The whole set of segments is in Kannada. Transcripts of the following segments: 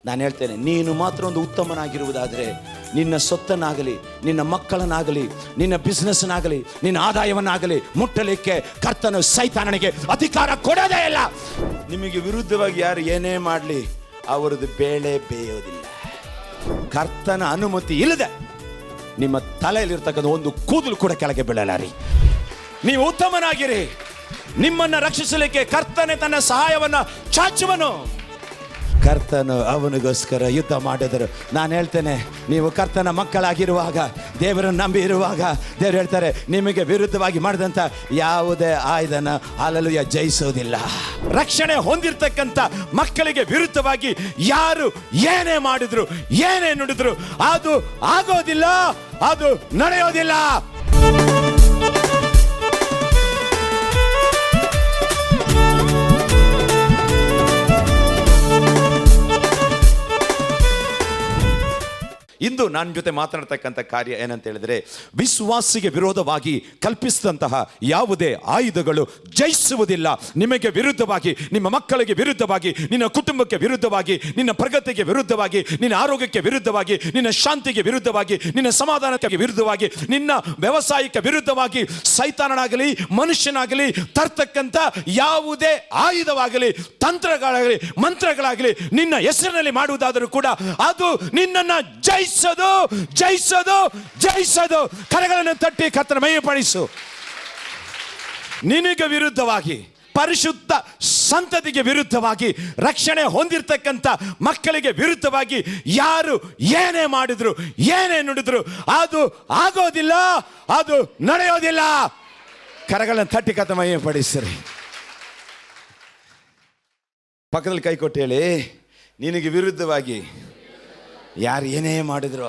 ನಾನು ಹೇಳ್ತೇನೆ, ನೀನು ಮಾತ್ರ ಒಂದು ಉತ್ತಮನಾಗಿರುವುದಾದರೆ ನಿನ್ನ ಸೊತ್ತನ್ನಾಗಲಿ, ನಿನ್ನ ಮಕ್ಕಳನ್ನಾಗಲಿ, ನಿನ್ನ ಬಿಸ್ನೆಸ್ನಾಗಲಿ, ನಿನ್ನ ಆದಾಯವನ್ನಾಗಲಿ ಮುಟ್ಟಲಿಕ್ಕೆ ಕರ್ತನು ಸೈತಾನನಿಗೆ ಅಧಿಕಾರ ಕೊಡೋದೇ ಇಲ್ಲ. ನಿಮಗೆ ವಿರುದ್ಧವಾಗಿ ಯಾರು ಏನೇ ಮಾಡಲಿ ಅವರದ್ದು ಬೇಳೆ ಬೇಯೋದಿಲ್ಲ. ಕರ್ತನ ಅನುಮತಿ ಇಲ್ಲದೆ ನಿಮ್ಮ ತಲೆಯಲ್ಲಿರ್ತಕ್ಕಂಥ ಒಂದು ಕೂದಲು ಕೂಡ ಕೆಳಗೆ ಬೀಳಲಾರಿ. ನೀವು ಉತ್ತಮನಾಗಿರಿ. ನಿಮ್ಮನ್ನ ರಕ್ಷಿಸಲಿಕ್ಕೆ ಕರ್ತನೆ ತನ್ನ ಸಹಾಯವನ್ನ ಚಾಚುವನು. ಕರ್ತನು ಅವನಿಗೋಸ್ಕರ ಯುದ್ಧ ಮಾಡಿದರು. ನಾನು ಹೇಳ್ತೇನೆ, ನೀವು ಕರ್ತನ ಮಕ್ಕಳಾಗಿರುವಾಗ, ದೇವರನ್ನು ನಂಬಿ ಇರುವಾಗ, ದೇವರು ಹೇಳ್ತಾರೆ ನಿಮಗೆ ವಿರುದ್ಧವಾಗಿ ಮಾಡಿದಂಥ ಯಾವುದೇ ಆಯುಧನ ಹಲ್ಲೆಲೂಯಾ ಜಯಿಸೋದಿಲ್ಲ. ರಕ್ಷಣೆ ಹೊಂದಿರತಕ್ಕಂಥ ಮಕ್ಕಳಿಗೆ ವಿರುದ್ಧವಾಗಿ ಯಾರು ಏನೇ ಮಾಡಿದ್ರು, ಏನೇ ನುಡಿದ್ರು ಅದು ಆಗೋದಿಲ್ಲ, ಅದು ನಡೆಯೋದಿಲ್ಲ. ಇಂದು ನನ್ನ ಜೊತೆ ಮಾತನಾಡ್ತಕ್ಕಂಥ ಕಾರ್ಯ ಏನಂತ ಹೇಳಿದ್ರೆ, ವಿಶ್ವಾಸಿಗೆ ವಿರೋಧವಾಗಿ ಕಲ್ಪಿಸಿದಂತಹ ಯಾವುದೇ ಆಯುಧಗಳು ಜಯಿಸುವುದಿಲ್ಲ. ನಿಮಗೆ ವಿರುದ್ಧವಾಗಿ, ನಿಮ್ಮ ಮಕ್ಕಳಿಗೆ ವಿರುದ್ಧವಾಗಿ, ನಿನ್ನ ಕುಟುಂಬಕ್ಕೆ ವಿರುದ್ಧವಾಗಿ, ನಿನ್ನ ಪ್ರಗತಿಗೆ ವಿರುದ್ಧವಾಗಿ, ನಿನ್ನ ಆರೋಗ್ಯಕ್ಕೆ ವಿರುದ್ಧವಾಗಿ, ನಿನ್ನ ಶಾಂತಿಗೆ ವಿರುದ್ಧವಾಗಿ, ನಿನ್ನ ಸಮಾಧಾನಕ್ಕೆ ವಿರುದ್ಧವಾಗಿ, ನಿನ್ನ ವ್ಯವಸಾಯಕ್ಕೆ ವಿರುದ್ಧವಾಗಿ ಸೈತಾನನಾಗಲಿ ಮನುಷ್ಯನಾಗಲಿ ತರ್ತಕ್ಕಂಥ ಯಾವುದೇ ಆಯುಧವಾಗಲಿ, ತಂತ್ರಗಳಾಗಲಿ, ಮಂತ್ರಗಳಾಗಲಿ ನಿನ್ನ ಹೆಸರಿನಲ್ಲಿ ಮಾಡುವುದಾದರೂ ಕೂಡ ಅದು ನಿನ್ನನ್ನು ಜಯಿಸೋದು. ಕರಗಳನ್ನು ತಟ್ಟಿ ಕರ್ತನ ಮಹಿಮೆಪಡಿಸು. ನಿನಗೆ ವಿರುದ್ಧವಾಗಿ, ಪರಿಶುದ್ಧ ಸಂತತಿಗೆ ವಿರುದ್ಧವಾಗಿ, ರಕ್ಷಣೆ ಹೊಂದಿರತಕ್ಕಂಥ ಮಕ್ಕಳಿಗೆ ವಿರುದ್ಧವಾಗಿ ಯಾರು ಏನೇ ಮಾಡಿದ್ರು, ಏನೇ ನುಡಿದ್ರು ಅದು ಆಗೋದಿಲ್ಲ, ಅದು ನಡೆಯೋದಿಲ್ಲ. ಕರಗಳನ್ನು ತಟ್ಟಿ ಕರ್ತನ ಮಹಿಮೆಪಡಿಸಿರಿ. ಪಕ್ಕದಲ್ಲಿ ಕೈ ಕೊಟ್ಟು ಹೇಳಿ, ನಿನಗೆ ವಿರುದ್ಧವಾಗಿ ಯಾರು ಏನೇ ಮಾಡಿದ್ರು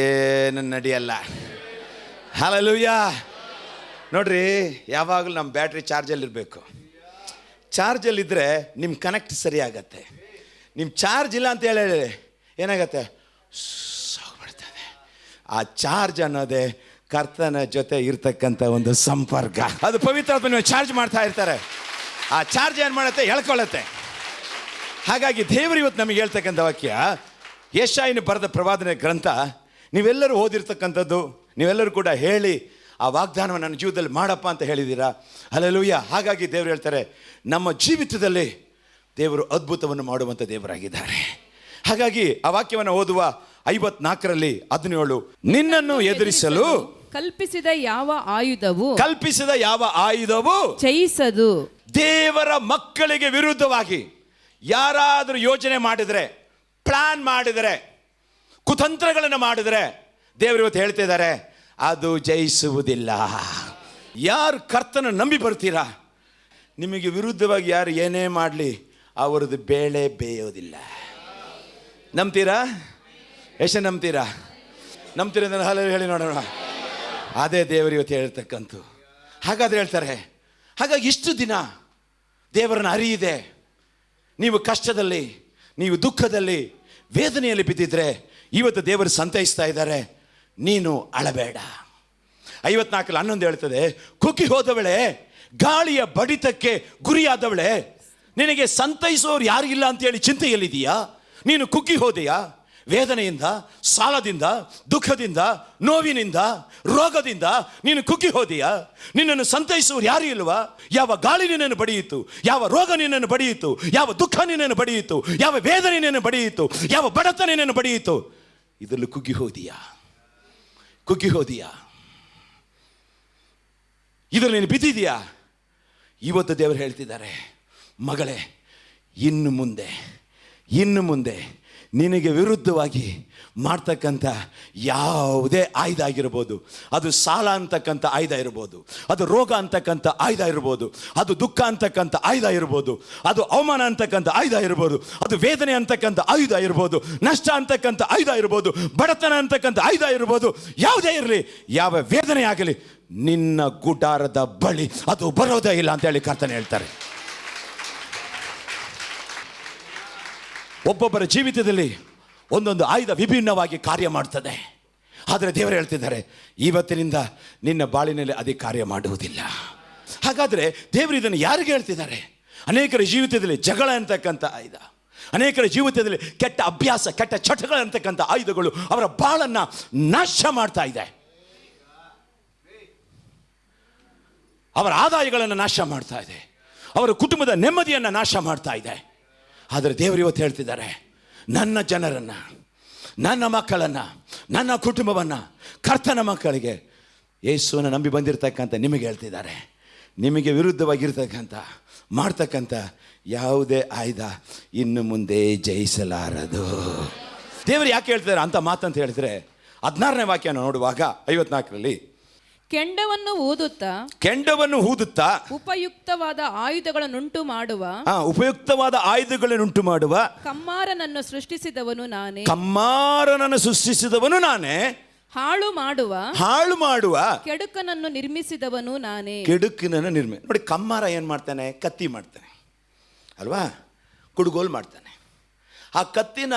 ಏನು ನಡೆಯಲ್ಲ. ಹಲ್ಲೆಲೂಯಾ. ನೋಡ್ರಿ, ಯಾವಾಗಲೂ ನಮ್ಮ ಬ್ಯಾಟ್ರಿ ಚಾರ್ಜಲ್ಲಿರಬೇಕು. ಚಾರ್ಜಲ್ಲಿದ್ದರೆ ನಿಮ್ಮ ಕನೆಕ್ಟ್ ಸರಿ ಆಗತ್ತೆ. ನಿಮ್ಮ ಚಾರ್ಜ್ ಇಲ್ಲ ಅಂತ ಹೇಳಿ ಏನಾಗತ್ತೆ, ಹೋಗ್ಬಿಡ್ತದೆ. ಆ ಚಾರ್ಜ್ ಅನ್ನೋದೇ ಕರ್ತನ ಜೊತೆ ಇರ್ತಕ್ಕಂಥ ಒಂದು ಸಂಪರ್ಕ. ಅದು ಪವಿತ್ರಾತ್ಮ ಚಾರ್ಜ್ ಮಾಡ್ತಾ ಇರ್ತಾರೆ. ಆ ಚಾರ್ಜ್ ಏನು ಮಾಡುತ್ತೆ, ಎಳ್ಕೊಳ್ಳುತ್ತೆ. ಹಾಗಾಗಿ ದೇವರು ಇವತ್ತು ನಮಗೆ ಹೇಳ್ತಕ್ಕಂಥ ವಾಕ್ಯ, ಯೆಶಾಯನು ಬರೆದ ಪ್ರವಾದನೆ ಗ್ರಂಥ ನೀವೆಲ್ಲರೂ ಓದಿರ್ತಕ್ಕಂಥದ್ದು, ನೀವೆಲ್ಲರೂ ಕೂಡ ಹೇಳಿ ಆ ವಾಗ್ದಾನವನ್ನು ನನ್ನ ಜೀವಿತದಲ್ಲಿ ಮಾಡಪ್ಪ ಅಂತ ಹೇಳಿದ್ದೀರಾ. ಹಲ್ಲೆಲೂಯಾ. ಹಾಗಾಗಿ ದೇವರು ಹೇಳ್ತಾರೆ, ನಮ್ಮ ಜೀವಿತದಲ್ಲಿ ದೇವರು ಅದ್ಭುತವನ್ನು ಮಾಡುವಂಥ ದೇವರಾಗಿದ್ದಾರೆ. ಹಾಗಾಗಿ ಆ ವಾಕ್ಯವನ್ನು ಓದುವ 54ರಲ್ಲಿ 17, ನಿನ್ನನ್ನು ಎದುರಿಸಲು ಕಲ್ಪಿಸಿದ ಯಾವ ಆಯುಧವು ಜಯಿಸದು. ದೇವರ ಮಕ್ಕಳಿಗೆ ವಿರುದ್ಧವಾಗಿ ಯಾರಾದರೂ ಯೋಚನೆ ಮಾಡಿದರೆ, ಪ್ಲಾನ್ ಮಾಡಿದರೆ, ಕುತಂತ್ರಗಳನ್ನು ಮಾಡಿದರೆ ದೇವರು ಇವತ್ತು ಹೇಳ್ತಾ ಇದ್ದಾರೆ, ಅದು ಜಯಿಸುವುದಿಲ್ಲ. ಯಾರು ಕರ್ತನ ನಂಬಿ ಬರ್ತೀರಾ, ನಿಮಗೆ ವಿರುದ್ಧವಾಗಿ ಯಾರು ಏನೇ ಮಾಡಲಿ ಅವರದ್ದು ಬೇಳೆ ಬೇಯೋದಿಲ್ಲ. ನಂಬ್ತೀರಾ? ಎಷ್ಟು ನಂಬ್ತೀರಾ? ಹಲವು ಹೇಳಿ ನೋಡೋಣ. ಅದೇ ದೇವರು ಇವತ್ತು ಹೇಳ್ತಕ್ಕಂಥ. ಹಾಗಾದ್ರೆ ಹೇಳ್ತಾರೆ, ಹಾಗಾಗಿ ಇಷ್ಟು ದಿನ ದೇವರನ್ನು ಅರಿಯಿದೆ, ನೀವು ಕಷ್ಟದಲ್ಲಿ, ನೀವು ದುಃಖದಲ್ಲಿ, ವೇದನೆಯಲ್ಲಿ ಬಿದ್ದಿದ್ರೆ ಇವತ್ತು ದೇವರು ಸಂತೈಸ್ತಾ ಇದ್ದಾರೆ, ನೀನು ಅಳಬೇಡ. 54:11 ಹೇಳ್ತದೆ, ಕುಗ್ಗಿ ಹೋದವಳೆ, ಗಾಳಿಯ ಬಡಿತಕ್ಕೆ ಗುರಿಯಾದವಳೆ, ನಿನಗೆ ಸಂತೈಸೋರು ಯಾರು ಇಲ್ಲ ಅಂತೇಳಿ ಚಿಂತೆಯಲ್ಲಿದೆಯಾ? ನೀನು ಕುಗ್ಗಿ ಹೋದೆಯಾ? ವೇದನೆಯಿಂದ, ಸಾಲದಿಂದ, ದುಃಖದಿಂದ, ನೋವಿನಿಂದ, ರೋಗದಿಂದ ನೀನು ಕುಗ್ಗಿ ಹೋದೆಯಾ? ನಿನ್ನನ್ನು ಸಂತೈಸುವರು ಯಾರು ಇಲ್ವಾ? ಯಾವ ಗಾಳಿ ನಿನ್ನನ್ನು ಬಡಿಯಿತು, ಯಾವ ರೋಗ ನಿನ್ನನ್ನು ಬಡಿಯಿತು, ಯಾವ ದುಃಖ ನಿನ್ನನ್ನು ಬಡಿಯಿತು, ಯಾವ ವೇದನೆ ನಿನ್ನನ್ನು ಬಡಿಯಿತು, ಯಾವ ಬಡತನ ನಿನ್ನನ್ನು ಬಡಿಯಿತು, ಇದರಲ್ಲಿ ಕುಗ್ಗಿ ಹೋದಿಯಾ? ಇದರಲ್ಲಿ ನೀನು ಬಿದ್ದಿದೆಯಾ? ಇವತ್ತು ದೇವರು ಹೇಳ್ತಿದ್ದಾರೆ, ಮಗಳೇ, ಇನ್ನು ಮುಂದೆ ನಿನಗೆ ವಿರುದ್ಧವಾಗಿ ಮಾಡ್ತಕ್ಕಂಥ ಯಾವುದೇ ಆಯುಧ ಆಗಿರ್ಬೋದು, ಅದು ಸಾಲ ಅಂತಕ್ಕಂಥ ಆಯುಧ ಇರ್ಬೋದು, ಅದು ರೋಗ ಅಂತಕ್ಕಂಥ ಆಯುಧ ಇರ್ಬೋದು, ಅದು ದುಃಖ ಅಂತಕ್ಕಂಥ ಆಯುಧ ಇರ್ಬೋದು, ಅದು ಅವಮಾನ ಅಂತಕ್ಕಂಥ ಆಯುಧ ಇರ್ಬೋದು, ಅದು ವೇದನೆ ಅಂತಕ್ಕಂಥ ಆಯುಧ ಇರ್ಬೋದು, ನಷ್ಟ ಅಂತಕ್ಕಂಥ ಆಯುಧ ಇರ್ಬೋದು, ಬಡತನ ಅಂತಕ್ಕಂಥ ಆಯುಧ ಇರ್ಬೋದು, ಯಾವುದೇ ಇರಲಿ, ಯಾವ ವೇದನೆ ಆಗಲಿ ನಿನ್ನ ಗುಡಾರದ ಬಳಿ ಅದು ಬರೋದೇ ಇಲ್ಲ ಅಂತೇಳಿ ಕರ್ತನೆ ಹೇಳ್ತಾರೆ. ಒಬ್ಬೊಬ್ಬರ ಜೀವಿತದಲ್ಲಿ ಒಂದೊಂದು ಆಯುಧ ವಿಭಿನ್ನವಾಗಿ ಕಾರ್ಯ ಮಾಡ್ತದೆ. ಆದರೆ ದೇವರು ಹೇಳ್ತಿದ್ದಾರೆ, ಇವತ್ತಿನಿಂದ ನಿನ್ನ ಬಾಳಿನಲ್ಲಿ ಅದೇ ಕಾರ್ಯ ಮಾಡುವುದಿಲ್ಲ. ಹಾಗಾದರೆ ದೇವರು ಇದನ್ನು ಯಾರಿಗೆ ಹೇಳ್ತಿದ್ದಾರೆ? ಅನೇಕರ ಜೀವಿತದಲ್ಲಿ ಜಗಳ ಅಂತಕ್ಕಂಥ ಆಯುಧ, ಅನೇಕರ ಜೀವಿತದಲ್ಲಿ ಕೆಟ್ಟ ಅಭ್ಯಾಸ, ಕೆಟ್ಟ ಚಟಗಳಂತಕ್ಕಂಥ ಆಯುಧಗಳು ಅವರ ಬಾಳನ್ನು ನಾಶ ಮಾಡ್ತಾ ಇದೆ. ಅವರ ಆದಾಯಗಳನ್ನು ನಾಶ ಮಾಡ್ತಾ ಇದೆ. ಅವರ ಕುಟುಂಬದ ನೆಮ್ಮದಿಯನ್ನು ನಾಶ ಮಾಡ್ತಾ ಇದೆ. ಆದರೆ ದೇವರು ಇವತ್ತು ಹೇಳ್ತಿದ್ದಾರೆ, ನನ್ನ ಜನರನ್ನು, ನನ್ನ ಮಕ್ಕಳನ್ನು, ನನ್ನ ಕುಟುಂಬವನ್ನು, ಕರ್ತನ ಮಕ್ಕಳಿಗೆ, ಯೇಸುವನ್ನು ನಂಬಿ ಬಂದಿರತಕ್ಕಂಥ ನಿಮಗೆ ಹೇಳ್ತಿದ್ದಾರೆ, ನಿಮಗೆ ವಿರುದ್ಧವಾಗಿರ್ತಕ್ಕಂಥ ಮಾಡ್ತಕ್ಕಂಥ ಯಾವುದೇ ಆಯುಧ ಇನ್ನು ಮುಂದೆ ಜಯಿಸಲಾರದು. ದೇವರು ಯಾಕೆ ಹೇಳ್ತಿದ್ದಾರೆ ಅಂತ ಮಾತಂತ ಹೇಳಿದ್ರೆ, 16ನೇ ವಾಕ್ಯ ನೋಡುವಾಗ 54ರಲ್ಲಿ, ಕೆಂಡವನ್ನು ಊದುತ್ತಾ ಉಪಯುಕ್ತವಾದ ಆಯುಧಗಳನ್ನುಂಟು ಮಾಡುವ ಕಮ್ಮಾರನನ್ನು ಸೃಷ್ಟಿಸಿದವನು ನಾನೇ, ಹಾಳು ಮಾಡುವ ಕೆಡುಕನನ್ನು ನಿರ್ಮಿಸಿದವನು ನಾನೇ. ನೋಡಿ, ಕಮ್ಮಾರ ಏನು ಮಾಡ್ತಾನೆ? ಕತ್ತಿ ಮಾಡ್ತಾನೆ ಅಲ್ವಾ, ಕುಡುಗೋಲು ಮಾಡ್ತಾನೆ. ಆ ಕತ್ತಿನ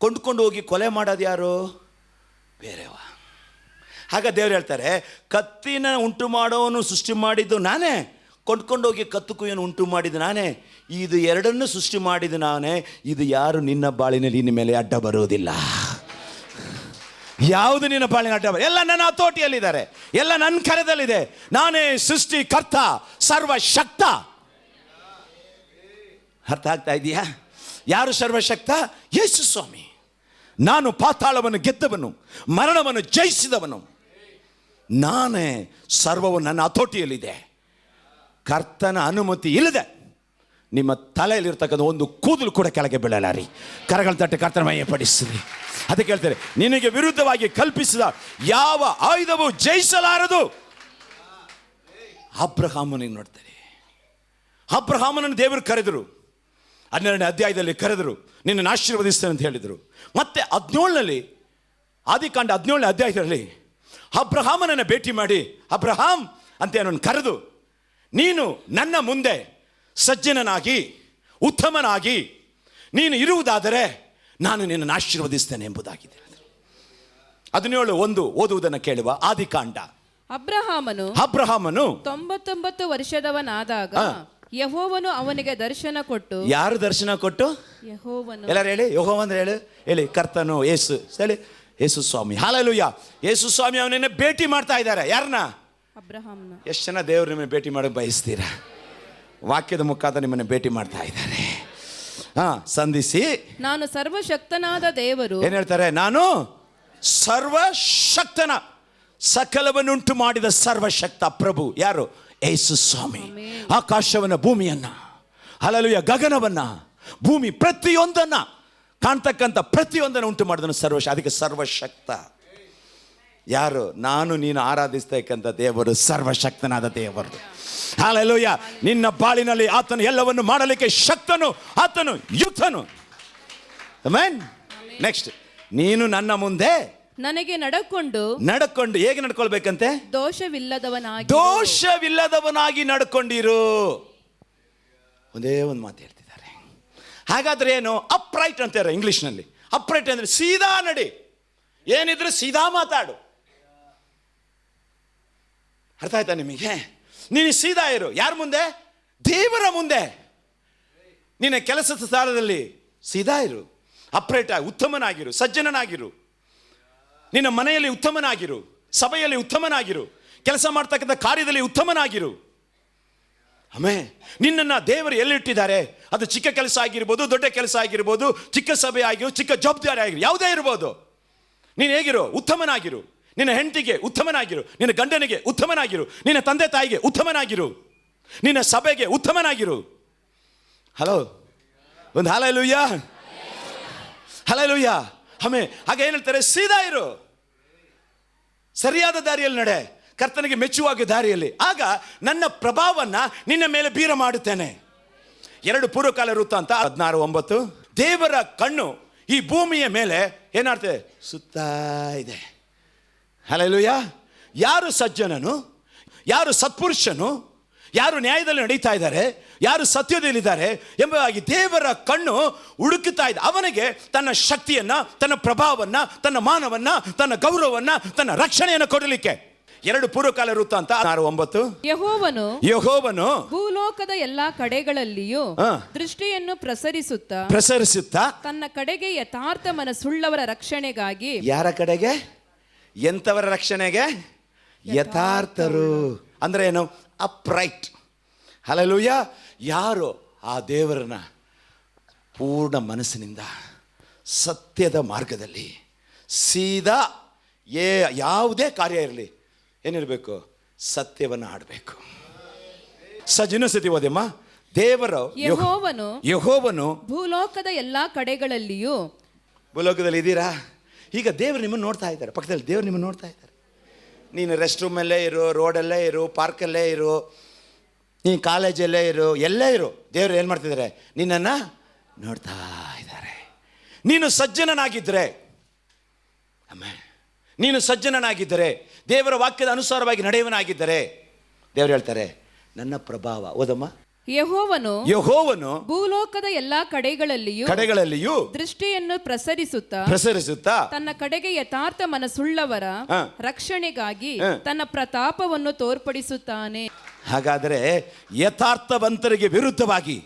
ಕೊಂಡ್ಕೊಂಡು ಹೋಗಿ ಕೊಲೆ ಮಾಡೋದು ಯಾರು? ಬೇರೆವ. ಆಗ ದೇವ್ರು ಹೇಳ್ತಾರೆ, ಕತ್ತಿನ ಉಂಟು ಮಾಡೋನು ಸೃಷ್ಟಿ ಮಾಡಿದ್ದು ನಾನೇ, ಕೊಂಡ್ಕೊಂಡೋಗಿ ಕತ್ತು ಕುಯ್ಯನ್ನು ಉಂಟು ಮಾಡಿದ್ದು ನಾನೇ, ಇದು ಎರಡನ್ನು ಸೃಷ್ಟಿ ಮಾಡಿದ್ದು ನಾನೇ. ಇದು ಯಾರು ನಿನ್ನ ಬಾಳಿನಲ್ಲಿ ಇನ್ನು ಮೇಲೆ ಅಡ್ಡ ಬರುವುದಿಲ್ಲ. ಯಾವುದು ನಿನ್ನ ಬಾಳಿನ ಅಡ್ಡ ಎಲ್ಲ ನನ್ನ ಹತೋಟಿಯಲ್ಲಿದ್ದಾರೆ, ಎಲ್ಲ ನನ್ನ ಕರೆದಲ್ಲಿದೆ. ನಾನೇ ಸೃಷ್ಟಿಕರ್ತ, ಸರ್ವಶಕ್ತ. ಅರ್ಥ ಆಗ್ತಾ ಇದೆಯಾ? ಯಾರು ಸರ್ವಶಕ್ತ? ಯೇಸು ಸ್ವಾಮಿ. ನಾನು ಪಾತಾಳವನ್ನು ಗೆದ್ದವನು, ಮರಣವನ್ನು ಜಯಿಸಿದವನು ನಾನೇ. ಸರ್ವವು ನನ್ನ ಹತೋಟಿಯಲ್ಲಿದೆ. ಕರ್ತನ ಅನುಮತಿ ಇಲ್ಲದೆ ನಿಮ್ಮ ತಲೆಯಲ್ಲಿರ್ತಕ್ಕಂಥ ಒಂದು ಕೂದಲು ಕೂಡ ಕೆಳಗೆ ಬೀಳಲಾರಿ. ಕರಗಳ ತಟ್ಟೆ ಕರ್ತನ ಮಹಿಮೆಪಡಿಸಿರಿ. ಅದಕ್ಕೆ ಹೇಳ್ತಾರೆ, ನಿನಗೆ ವಿರುದ್ಧವಾಗಿ ಕಲ್ಪಿಸಿದ ಯಾವ ಆಯುಧವು ಜಯಿಸಲಾರದು. ಅಬ್ರಹಾಮನಿಗೆ ನೋಡ್ತಾರೆ, ಅಬ್ರಹಾಮನನ್ನು ದೇವರು ಕರೆದರು, 12ನೇ ಅಧ್ಯಾಯದಲ್ಲಿ ಕರೆದರು, ನಿನ್ನನ್ನು ಆಶೀರ್ವದಿಸ್ತೇನೆ ಅಂತ ಹೇಳಿದರು. ಮತ್ತೆ 17ನಲ್ಲಿ, ಆದಿಕಾಂಡ 17ನೇ ಅಧ್ಯಾಯದಲ್ಲಿ ಅಬ್ರಹಾಮನನ್ನು ಭೇಟಿ ಮಾಡಿ, ಅಬ್ರಹಾಮ್ ಅಂತ ಅವನನ್ನು ಕರೆದು, ನೀನು ನನ್ನ ಮುಂದೆ ಸಜ್ಜನನಾಗಿ ಉತ್ತಮನಾಗಿ ನೀನು ಇರುವುದಾದರೆ ನಾನು ನಿನ್ನನ್ನು ಆಶೀರ್ವದಿಸ್ತೇನೆ ಎಂಬುದಾಗಿದೆ. 17:1 ಓದುವುದನ್ನು ಕೇಳುವ. ಆದಿಕಾಂಡ. ಅಬ್ರಹಾಮನು 99 ವರ್ಷದವನಾದಾಗ ಯೆಹೋವನು ಅವನಿಗೆ ದರ್ಶನ ಕೊಟ್ಟು. ಯಾರು ದರ್ಶನ ಕೊಟ್ಟು? ಯೆಹೋವನು. ಎಲ್ಲರೂ ಹೇಳಿ, ಯೆಹೋವ ಅಂದ್ರೆ ಹೇಳಿ. ಕರ್ತನು ಯೇಸು. ಹೇಳಿ, ಯೇಸು ಸ್ವಾಮಿ. ಹಲ್ಲೆಲೂಯಾ. ಯೇಸು ಸ್ವಾಮಿ ಅವನನ್ನ ಭೇಟಿ ಮಾಡ್ತಾ ಇದ್ದಾರೆ. ಯಾರನ್ನ? ಅಬ್ರಹಾಮನ. ಎಷ್ಟು ಜನ ದೇವರು ನಿಮ್ಮನ್ನು ಭೇಟಿ ಮಾಡಕ್ಕೆ ಬಯಸ್ತೀರಾ? ವಾಕ್ಯದ ಮುಖಾಂತರ ನಿಮ್ಮನ್ನು ಭೇಟಿ ಮಾಡ್ತಾ ಇದ್ದಾರೆ. ಸಂಧಿಸಿ, ನಾನು ಸರ್ವಶಕ್ತನಾದ ದೇವರು. ಏನ್ ಹೇಳ್ತಾರೆ? ನಾನು ಸರ್ವಶಕ್ತನ, ಸಕಲವನ್ನುಂಟು ಮಾಡಿದ ಸರ್ವಶಕ್ತ ಪ್ರಭು. ಯಾರು? ಯೇಸು ಸ್ವಾಮಿ. ಆಕಾಶವನ್ನ, ಭೂಮಿಯನ್ನ, ಹಲ್ಲೆಲೂಯಾ, ಗಗನವನ್ನ, ಭೂಮಿ ಪ್ರತಿಯೊಂದನ್ನ, ಕಾಣ್ತಕ್ಕಂಥ ಪ್ರತಿಯೊಂದನ್ನು ಉಂಟು ಮಾಡಿದನು ಅದಕ್ಕೆ ಸರ್ವಶಕ್ತ. ಯಾರು? ನಾನು ನೀನು ಆರಾಧಿಸ್ತಕ್ಕಂಥ ದೇವರು ಸರ್ವಶಕ್ತನಾದ ದೇವರು. ಹಲ್ಲೆಲೂಯಾ. ನಿನ್ನ ಬಾಳಿನಲ್ಲಿ ಆತನು ಎಲ್ಲವನ್ನು ಮಾಡಲಿಕ್ಕೆ ಶಕ್ತನು, ಆತನು ಯುಕ್ತನು. ಆಮೆನ್. ನೆಕ್ಸ್ಟ್, ನೀನು ನನ್ನ ಮುಂದೆ ನನಗೆ ನಡಕೊಂಡು ಹೇಗೆ ನಡ್ಕೊಳ್ಬೇಕಂತೆ? ದೋಷವಿಲ್ಲದವನಾಗಿ ನಡ್ಕೊಂಡಿರು. ಒಂದೇ ಒಂದು ಮಾತು ಹೇಳ್ತಿದ್ದಾರೆ. ಹಾಗಾದ್ರೆ ಏನು? ಅಪ್ರೈಟ್ ಅಂತಾರೆ ಇಂಗ್ಲಿಷ್ನಲ್ಲಿ. ಅಪ್ರೈಟ್ ಅಂದ್ರೆ ಸೀದಾ ನಡಿ, ಏನಿದ್ರು ಸೀದಾ ಮಾತಾಡು. ಅರ್ಥ ಆಯ್ತಾ ನಿಮಗೆ? ನೀನು ಸೀದಾ ಇರು. ಯಾರ ಮುಂದೆ? ದೇವರ ಮುಂದೆ. ನಿನ್ನ ಕೆಲಸದ ಸ್ಥಳದಲ್ಲಿ ಸೀದಾ ಇರು, ಅಪ್ರೈಟ್ ಆಗಿ ಉತ್ತಮನಾಗಿರು, ಸಜ್ಜನನಾಗಿರು. ನಿನ್ನ ಮನೆಯಲ್ಲಿ ಉತ್ತಮನಾಗಿರು, ಸಭೆಯಲ್ಲಿ ಉತ್ತಮನಾಗಿರು, ಕೆಲಸ ಮಾಡ್ತಕ್ಕಂಥ ಕಾರ್ಯದಲ್ಲಿ ಉತ್ತಮನಾಗಿರು. ಆಮೇಲೆ ನಿನ್ನನ್ನು ದೇವರು ಎಲ್ಲಿಟ್ಟಿದ್ದಾರೆ, ಅದು ಚಿಕ್ಕ ಕೆಲಸ ಆಗಿರ್ಬೋದು, ದೊಡ್ಡ ಕೆಲಸ ಆಗಿರ್ಬೋದು, ಚಿಕ್ಕ ಸಭೆ ಆಗಿರು, ಚಿಕ್ಕ ಜವಾಬ್ದಾರಿ ಆಗಿರು, ಯಾವುದೇ ಇರ್ಬೋದು. ನೀನು ಹೇಗಿರು? ಉತ್ತಮನಾಗಿರು. ನಿನ್ನ ಹೆಂಡತಿಗೆ ಉತ್ತಮನಾಗಿರು, ನಿನ್ನ ಗಂಡನಿಗೆ ಉತ್ತಮನಾಗಿರು, ನಿನ್ನ ತಂದೆ ತಾಯಿಗೆ ಉತ್ತಮನಾಗಿರು, ನಿನ್ನ ಸಭೆಗೆ ಉತ್ತಮನಾಗಿರು. ಹಲೋ, ಒಂದು ಹಲ್ಲೆಲೂಯಾ, ಹಲ್ಲೆಲೂಯಾ. ಹಾಗೆ ಏನು ಹೇಳ್ತಾರೆ? ಸೀದಾ ಇರು, ಸರಿಯಾದ ದಾರಿಯಲ್ಲಿ ನಡೆ, ಕರ್ತನಿಗೆ ಮೆಚ್ಚುವಾಗ ದಾರಿಯಲ್ಲಿ. ಆಗ ನನ್ನ ಪ್ರಭಾವವನ್ನ ನಿನ್ನ ಮೇಲೆ ಬೀರ ಮಾಡುತ್ತೇನೆ. 2 ಪೂರ್ವಕಾಲ ವೃತ್ತಾಂತ 16:9. ದೇವರ ಕಣ್ಣು ಈ ಭೂಮಿಯ ಮೇಲೆ ಏನಾಡ್ತದೆ? ಸುತ್ತಾ ಇದೆ. ಹಲ್ಲೆಲೂಯಾ. ಯಾರು ಸಜ್ಜನನು, ಯಾರು ಸತ್ಪುರುಷನು, ಯಾರು ನ್ಯಾಯದಲ್ಲಿ ನಡೀತಾ ಇದ್ದಾರೆ, ಯಾರು ಸತ್ಯದಲ್ಲಿದ್ದಾರೆ ಎಂಬುದಾಗಿ ದೇವರ ಕಣ್ಣು ಹುಡುಕುತ್ತಾ ಇದೆ. ಅವನಿಗೆ ತನ್ನ ಶಕ್ತಿಯನ್ನ, ತನ್ನ ಪ್ರಭಾವವನ್ನ, ತನ್ನ ಮಾನವನ್ನ, ತನ್ನ ಗೌರವವನ್ನ, ತನ್ನ ರಕ್ಷಣೆಯನ್ನು ಕೊಡಲಿಕ್ಕೆ. 2 ಪೂರ್ವಕಾಲ ವೃತ್ತಾಂತ 6:9. ಯೆಹೋವನು ಭೂಲೋಕದ ಎಲ್ಲಾ ಕಡೆಗಳಲ್ಲಿಯೂ ಹಾ. ದೃಷ್ಟಿಯನ್ನು ಪ್ರಸರಿಸುತ್ತಾ ತನ್ನ ಕಡೆಗೆ ಯಥಾರ್ಥ ಮನಸ್ಸುಳ್ಳವರ ರಕ್ಷಣೆಗಾಗಿ. ಯಾರ ಕಡೆಗೆ? ಎಂಥವರ ರಕ್ಷಣೆಗೆ? ಯಥಾರ್ಥರು. ಅಂದ್ರೆ ಏನು? ಅಪ್ರೈಟ್. ಹಲ್ಲೆಲೂಯಾ. ಯಾರು ಆ ದೇವರನ್ನ ಪೂರ್ಣ ಮನಸ್ಸಿನಿಂದ ಸತ್ಯದ ಮಾರ್ಗದಲ್ಲಿ ಸೀದಾ ಯಾವುದೇ ಕಾರ್ಯ ಇರಲಿ ಏನಿರಬೇಕು? ಸತ್ಯವನ್ನು ಆಡಬೇಕು. ಇನ್ನೊಂದ್ಸತಿ ಓದಮ್ಮ. ದೇವರು ಯೆಹೋವನು ಭೂಲೋಕದ ಎಲ್ಲಾ ಕಡೆಗಳಲ್ಲಿಯೂ. ಭೂಲೋಕದಲ್ಲಿ ಇದ್ದೀರಾ? ಈಗ ದೇವರು ನಿಮ್ಮನ್ನು ನೋಡ್ತಾ ಇದ್ದಾರೆ. ಪಕ್ಕದಲ್ಲಿ ದೇವರು ನಿಮ್ಮನ್ನು ನೋಡ್ತಾ ಇದ್ದಾರೆ. ನೀನು ರೆಸ್ಟ್ ರೂಮಲ್ಲೇ ಇರು, ರೋಡಲ್ಲೇ ಇರು, ಪಾರ್ಕಲ್ಲೇ ಇರು, ನೀನು ಕಾಲೇಜಲ್ಲೇ ಇರು, ಎಲ್ಲೇ ಇರು, ದೇವರು ಏನು ಮಾಡ್ತಿದ್ದಾರೆ? ನಿನ್ನನ್ನು ನೋಡ್ತಾ ಇದ್ದಾರೆ. ನೀನು ಸಜ್ಜನನಾಗಿದ್ದರೆ, ನೀನು ಸಜ್ಜನನಾಗಿದ್ದರೆ, ದೇವರ ವಾಕ್ಯದ ಅನುಸಾರವಾಗಿ ನಡೆಯುವನಾಗಿದ್ದರೆ, ದೇವರು ಹೇಳ್ತಾರೆ ನನ್ನ ಪ್ರಭಾವ. ಓದಮ್ಮ. ಯೆಹೋವನು ಭೂಲೋಕದ ಎಲ್ಲಾ ಕಡೆಗಳಲ್ಲಿಯೂ ದೃಷ್ಟಿಯನ್ನು ಪ್ರಸರಿಸುತ್ತಾ ತನ್ನ ಕಡೆಗೆ ಯಥಾರ್ಥ ಮನಸ್ಸುಳ್ಳವರ ರಕ್ಷಣೆಗಾಗಿ ತನ್ನ ಪ್ರತಾಪವನ್ನು ತೋರ್ಪಡಿಸುತ್ತಾನೆ. ಹಾಗಾದರೆ ಯಥಾರ್ಥವಂತರಿಗೆ ವಿರುದ್ಧವಾಗಿ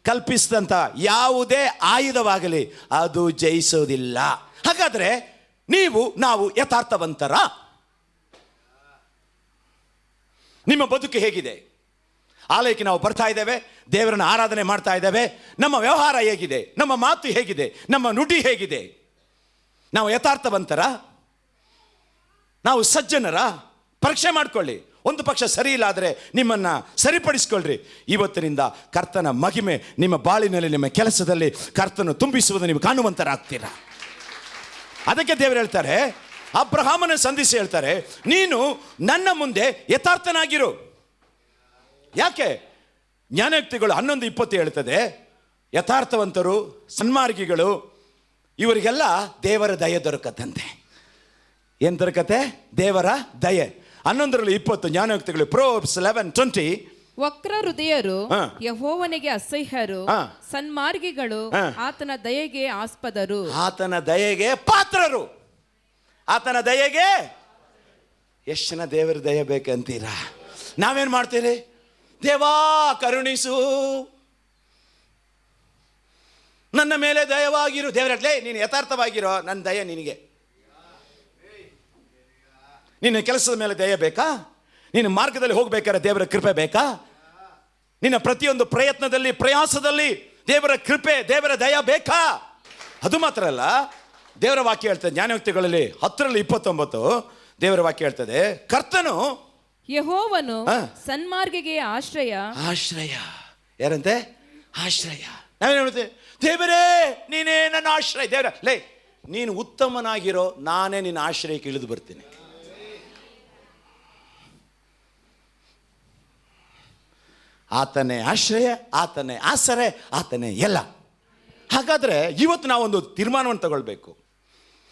ಕಲ್ಪಿಸಿದಂಥ ಯಾವುದೇ ಆಯುಧವಾಗಲಿ ಅದು ಜಯಿಸೋದಿಲ್ಲ. ಹಾಗಾದರೆ ನಾವು ಯಥಾರ್ಥವಂತರ? ನಿಮ್ಮ ಬದುಕು ಹೇಗಿದೆ? ಆಲಯಕ್ಕೆ ನಾವು ಬರ್ತಾ ಇದ್ದೇವೆ, ದೇವರನ್ನ ಆರಾಧನೆ ಮಾಡ್ತಾ ಇದ್ದೇವೆ. ನಮ್ಮ ವ್ಯವಹಾರ ಹೇಗಿದೆ? ನಮ್ಮ ಮಾತು ಹೇಗಿದೆ? ನಮ್ಮ ನುಡಿ ಹೇಗಿದೆ? ನಾವು ಯಥಾರ್ಥವಂತರ? ನಾವು ಸಜ್ಜನರ? ಪರೀಕ್ಷೆ ಮಾಡ್ಕೊಳ್ಳಿ. ಒಂದು ಪಕ್ಷ ಸರಿ ಇಲ್ಲ ಆದರೆ ನಿಮ್ಮನ್ನು ಸರಿಪಡಿಸ್ಕೊಳ್ರಿ. ಇವತ್ತಿನಿಂದ ಕರ್ತನ ಮಹಿಮೆ ನಿಮ್ಮ ಬಾಳಿನಲ್ಲಿ, ನಿಮ್ಮ ಕೆಲಸದಲ್ಲಿ ಕರ್ತನು ತುಂಬಿಸುವುದು ನೀವು ಕಾಣುವಂತರಾಗ್ತೀರಾ. ಅದಕ್ಕೆ ದೇವರು ಹೇಳ್ತಾರೆ, ಅಬ್ರಹಾಮನ ಸಂಧಿಸಿ ಹೇಳ್ತಾರೆ, ನೀನು ನನ್ನ ಮುಂದೆ ಯಥಾರ್ಥನಾಗಿರು. ಯಾಕೆ? ಜ್ಞಾನಯುಕ್ತಿಗಳು 11:20 ಹೇಳ್ತದೆ, ಯಥಾರ್ಥವಂತರು, ಸನ್ಮಾರ್ಗಿಗಳು ಇವರಿಗೆಲ್ಲ ದೇವರ ದಯೆ ದೊರಕತ್ತಂತೆ. ಏನು ದೊರಕತ್ತೆ? ದೇವರ ದಯೆ. 11:20 ಜ್ಞಾನಯುಕ್ತಿಗಳು. ಪ್ರೋಬ್ಸ್ 11:20. ವಕ್ರ ಹೃದಯರು ಯೆಹೋವನಿಗೆ ಅಸಹ್ಯರು, ಸನ್ಮಾರ್ಗಿಗಳು ಆತನ ದಯೆಗೆ ಆಸ್ಪದರು. ಆತನ ದಯೆಗೆ ಪಾತ್ರರು. ಆತನ ದಯೆಗೆ ಎಷ್ಟು ಜನ ದೇವರ ದಯೆ ಬೇಕಂತೀರಾ? ನಾವೇನು ಮಾಡ್ತೀರಿ? ದೇವಾ ಕರುಣಿಸು, ನನ್ನ ಮೇಲೆ ದಯವಾಗಿರು. ದೇವರೇ ನೀನು ಯಥಾರ್ಥವಾಗಿರೋ, ನನ್ನ ದಯೆ ನಿನಗೆ. ನಿನ್ನ ಕೆಲಸದ ಮೇಲೆ ದಯೆ ಬೇಕಾ? ನಿನ್ನ ಮಾರ್ಗದಲ್ಲಿ ಹೋಗ್ಬೇಕಾದ್ರೆ ದೇವರ ಕೃಪೆ ಬೇಕಾ? ನಿನ್ನ ಪ್ರತಿಯೊಂದು ಪ್ರಯತ್ನದಲ್ಲಿ, ಪ್ರಯಾಸದಲ್ಲಿ ದೇವರ ಕೃಪೆ, ದೇವರ ದಯ ಬೇಕಾ? ಅದು ಮಾತ್ರ ಅಲ್ಲ, ದೇವರ ವಾಕ್ಯ ಹೇಳ್ತದೆ ಜ್ಞಾನಯುಕ್ತಿಗಳಲ್ಲಿ 10:29 ದೇವರ ವಾಕ್ಯ ಹೇಳ್ತದೆ, ಕರ್ತನು ಯೆಹೋವನು ಸನ್ಮಾರ್ಗಿಗೆ ಆಶ್ರಯ. ಯಾರಂತೆ? ಆಶ್ರಯ. ನಾವೇನು ಹೇಳ್ತೇವೆ? ದೇವರೇ ನೀನೇ ನನ್ನ ಆಶ್ರಯ. ದೇವರ ನೀನು ಉತ್ತಮನಾಗಿರೋ, ನಾನೇ ನಿನ್ನ ಆಶ್ರಯಕ್ಕೆ ಇಳಿದು ಬರ್ತೀನಿ. ಆತನೇ ಆಶ್ರಯ, ಆತನೇ ಆಸರೆ, ಆತನೇ ಎಲ್ಲ. ಹಾಗಾದರೆ ಇವತ್ತು ನಾವೊಂದು ತೀರ್ಮಾನವನ್ನು ತಗೊಳ್ಬೇಕು.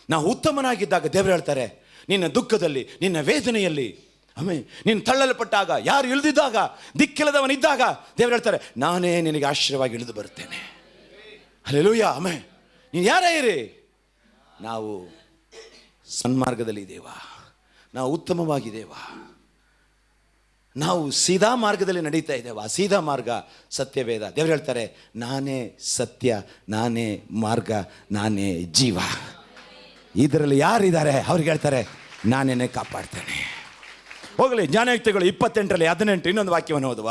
ನಾವು ಉತ್ತಮನಾಗಿದ್ದಾಗ ದೇವರು ಹೇಳ್ತಾರೆ, ನಿನ್ನ ದುಃಖದಲ್ಲಿ, ನಿನ್ನ ವೇದನೆಯಲ್ಲಿ, ನೀನು ತಳ್ಳಲ್ಪಟ್ಟಾಗ, ಯಾರು ಇಳಿದಿದ್ದಾಗ, ದಿಕ್ಕಿಲ್ಲದವನಿದ್ದಾಗ ದೇವರು ಹೇಳ್ತಾರೆ, ನಾನೇ ನಿನಗೆ ಆಶ್ರಯವಾಗಿ ಇಳಿದು ಬರ್ತೇನೆ. ಹಲ್ಲೆಲೂಯಾ. ನೀನು ಯಾರೇ ಇರಿ, ನಾವು ಸನ್ಮಾರ್ಗದಲ್ಲಿ ಇದ್ದೇವಾ? ನಾವು ಉತ್ತಮವಾಗಿದ್ದೇವಾ? ನಾವು ಸೀದಾ ಮಾರ್ಗದಲ್ಲಿ ನಡೀತಾ ಇದ್ದೇವೆ. ಆ ಸೀದಾ ಮಾರ್ಗ ಸತ್ಯವೇದ. ದೇವರು ಹೇಳ್ತಾರೆ, ನಾನೇ ಸತ್ಯ, ನಾನೇ ಮಾರ್ಗ, ನಾನೇ ಜೀವ. ಇದರಲ್ಲಿ ಯಾರಿದ್ದಾರೆ ಅವ್ರಿಗೆ ಹೇಳ್ತಾರೆ, ನಾನೇನೇ ಕಾಪಾಡ್ತೇನೆ. ಹೋಗಲಿ. ಜ್ಞಾನಯುಕ್ತಿಗಳು 28:18 ಇನ್ನೊಂದು ವಾಕ್ಯವನ್ನು ಓದುವ.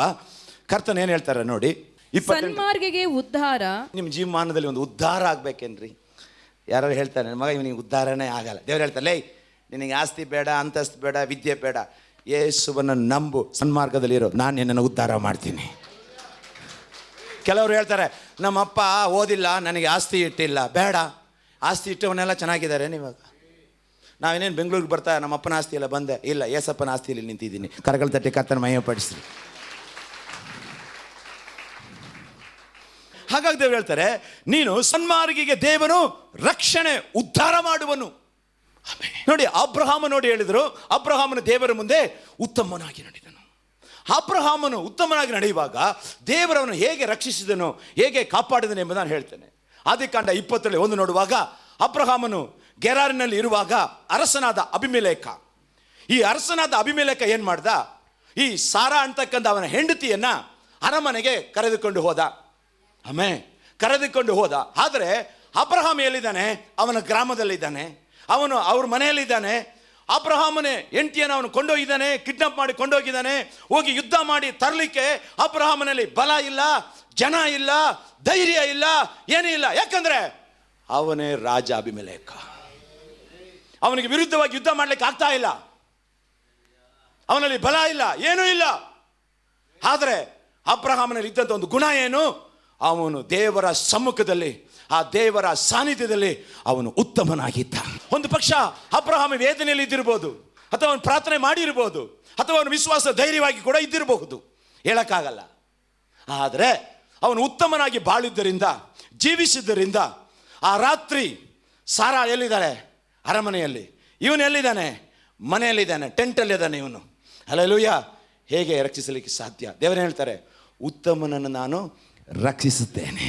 ಕರ್ತನ ಏನು ಹೇಳ್ತಾರೆ ನೋಡಿ. ಸನ್ಮಾರ್ಗಿಗೆ ಉದ್ಧಾರ. ನಿಮ್ಮ ಜೀವಮಾನದಲ್ಲಿ ಒಂದು ಉದ್ಧಾರ ಆಗ್ಬೇಕೇನ್ರಿ? ಯಾರು ಹೇಳ್ತಾರೆ, ನನ್ನ ಮಗ ಇವನಿಗೆ ಉದ್ಧಾರನೇ ಆಗಲ್ಲ. ದೇವ್ರು ಹೇಳ್ತಾರೆ, ನಿನಗೆ ಆಸ್ತಿ ಬೇಡ, ಅಂತಸ್ತು ಬೇಡ, ವಿದ್ಯೆ ಬೇಡ, ಯೇಸುವನ್ನು ನಂಬು, ಸನ್ಮಾರ್ಗದಲ್ಲಿರೋ, ನಾನು ನಿನ್ನನ್ನು ಉದ್ಧಾರ ಮಾಡ್ತೀನಿ. ಕೆಲವರು ಹೇಳ್ತಾರೆ, ನಮ್ಮಪ್ಪ ಓದಿಲ್ಲ, ನನಗೆ ಆಸ್ತಿ ಇಟ್ಟಿಲ್ಲ. ಬೇಡ, ಆಸ್ತಿ ಇಟ್ಟವನ್ನೆಲ್ಲ ಚೆನ್ನಾಗಿದ್ದಾರೆ. ನೀವಾಗ ನಾವೇನೇನು ಬೆಂಗಳೂರಿಗೆ ಬರ್ತಾ ನಮ್ಮ ಅಪ್ಪನ ಆಸ್ತಿ ಎಲ್ಲ ಬಂದೆ ಇಲ್ಲ, ಏಸಪ್ಪನ ಆಸ್ತಿಯಲ್ಲಿ ನಿಂತಿದ್ದೀನಿ. ಕರಗಳ ತಟ್ಟಿ ಕರ್ತನ ಮಹಿಮೆಪಡಿಸಿ. ಹಾಗಾಗಿ ದೇವರು ಹೇಳ್ತಾರೆ, ನೀನು ಸನ್ಮಾರ್ಗಿಗೆ ದೇವನು ರಕ್ಷಣೆ, ಉದ್ಧಾರ ಮಾಡುವನು. ನೋಡಿ, ಅಬ್ರಹಾಮ ನೋಡಿ ಹೇಳಿದರು, ಅಬ್ರಹಾಮನ ದೇವರ ಮುಂದೆ ಉತ್ತಮನಾಗಿ ನಡೆದನು. ಅಬ್ರಹಾಮನು ಉತ್ತಮನಾಗಿ ನಡೆಯುವಾಗ ದೇವರವನು ಹೇಗೆ ರಕ್ಷಿಸಿದನು, ಹೇಗೆ ಕಾಪಾಡಿದನು ಎಂಬುದನ್ನು ಹೇಳ್ತೇನೆ. ಆದಿಕಾಂಡ 20:1 ನೋಡುವಾಗ, ಅಬ್ರಹಾಮನು ಗೆರಾರಿನಲ್ಲಿ ಇರುವಾಗ ಅರಸನಾದ ಅಬಿಮೆಲೇಕ ಈ ಅರಸನಾದ ಅಭಿಮೇಲೆಕ ಏನ್ ಮಾಡ್ದ, ಈ ಸಾರಾ ಅಂತಕ್ಕಂಥ ಅವನ ಹೆಂಡತಿಯನ್ನ ಅರಮನೆಗೆ ಕರೆದುಕೊಂಡು ಹೋದ. ಕರೆದುಕೊಂಡು ಹೋದ. ಆದರೆ ಅಬ್ರಹಾಮ್ ಎಲ್ಲಿದ್ದಾನೆ? ಅವನ ಗ್ರಾಮದಲ್ಲಿದ್ದಾನೆ, ಅವನು ಅವ್ರ ಮನೆಯಲ್ಲಿದ್ದಾನೆ. ಅಬ್ರಹಾಮನೇ ಹೆಂಡತಿಯನ್ನು ಅವನು ಕೊಂಡೋಗಿದ್ದಾನೆ, ಕಿಡ್ನಾಪ್ ಮಾಡಿ ಕೊಂಡೋಗಿದ್ದಾನೆ. ಹೋಗಿ ಯುದ್ಧ ಮಾಡಿ ತರಲಿಕ್ಕೆ ಅಬ್ರಹಾಮನಲ್ಲಿ ಬಲ ಇಲ್ಲ, ಜನ ಇಲ್ಲ, ಧೈರ್ಯ ಇಲ್ಲ, ಏನೂ ಇಲ್ಲ. ಯಾಕಂದ್ರೆ ಅವನೇ ರಾಜ ಅಭಿಮೆಲೆಕ. ಅವನಿಗೆ ವಿರುದ್ಧವಾಗಿ ಯುದ್ಧ ಮಾಡ್ಲಿಕ್ಕೆ ಆಗ್ತಾ ಇಲ್ಲ, ಅವನಲ್ಲಿ ಬಲ ಇಲ್ಲ, ಏನೂ ಇಲ್ಲ. ಆದರೆ ಅಬ್ರಹಾಮನಲ್ಲಿ ಇದ್ದಂಥ ಒಂದು ಗುಣ ಏನು? ಅವನು ದೇವರ ಸಮ್ಮುಖದಲ್ಲಿ, ಆ ದೇವರ ಸಾನ್ನಿಧ್ಯದಲ್ಲಿ ಅವನು ಉತ್ತಮನಾಗಿದ್ದ. ಒಂದು ಪಕ್ಷ ಅಬ್ರಹಾಮ ವೇದನೆಯಲ್ಲಿ ಇದ್ದಿರಬಹುದು, ಅಥವಾ ಅವನು ಪ್ರಾರ್ಥನೆ ಮಾಡಿರ್ಬೋದು, ಅಥವಾ ಅವನು ವಿಶ್ವಾಸ ಧೈರ್ಯವಾಗಿ ಕೂಡ ಇದ್ದಿರಬಹುದು, ಹೇಳಕ್ಕಾಗಲ್ಲ. ಆದರೆ ಅವನು ಉತ್ತಮನಾಗಿ ಬಾಳಿದ್ದರಿಂದ, ಜೀವಿಸಿದ್ದರಿಂದ, ಆ ರಾತ್ರಿ ಸಾರಾ ಎಲ್ಲಿದ್ದಾಳೆ? ಅರಮನೆಯಲ್ಲಿ. ಇವನು ಎಲ್ಲಿದ್ದಾನೆ? ಮನೆಯಲ್ಲಿದ್ದಾನೆ, ಟೆಂಟಲ್ಲಿದ್ದಾನೆ ಇವನು. ಹಲ್ಲೆಲೂಯ. ಹೇಗೆ ರಕ್ಷಿಸಲಿಕ್ಕೆ ಸಾಧ್ಯ? ದೇವರೇ ಹೇಳ್ತಾರೆ, ಉತ್ತಮನನ್ನು ನಾನು ರಕ್ಷಿಸುತ್ತೇನೆ,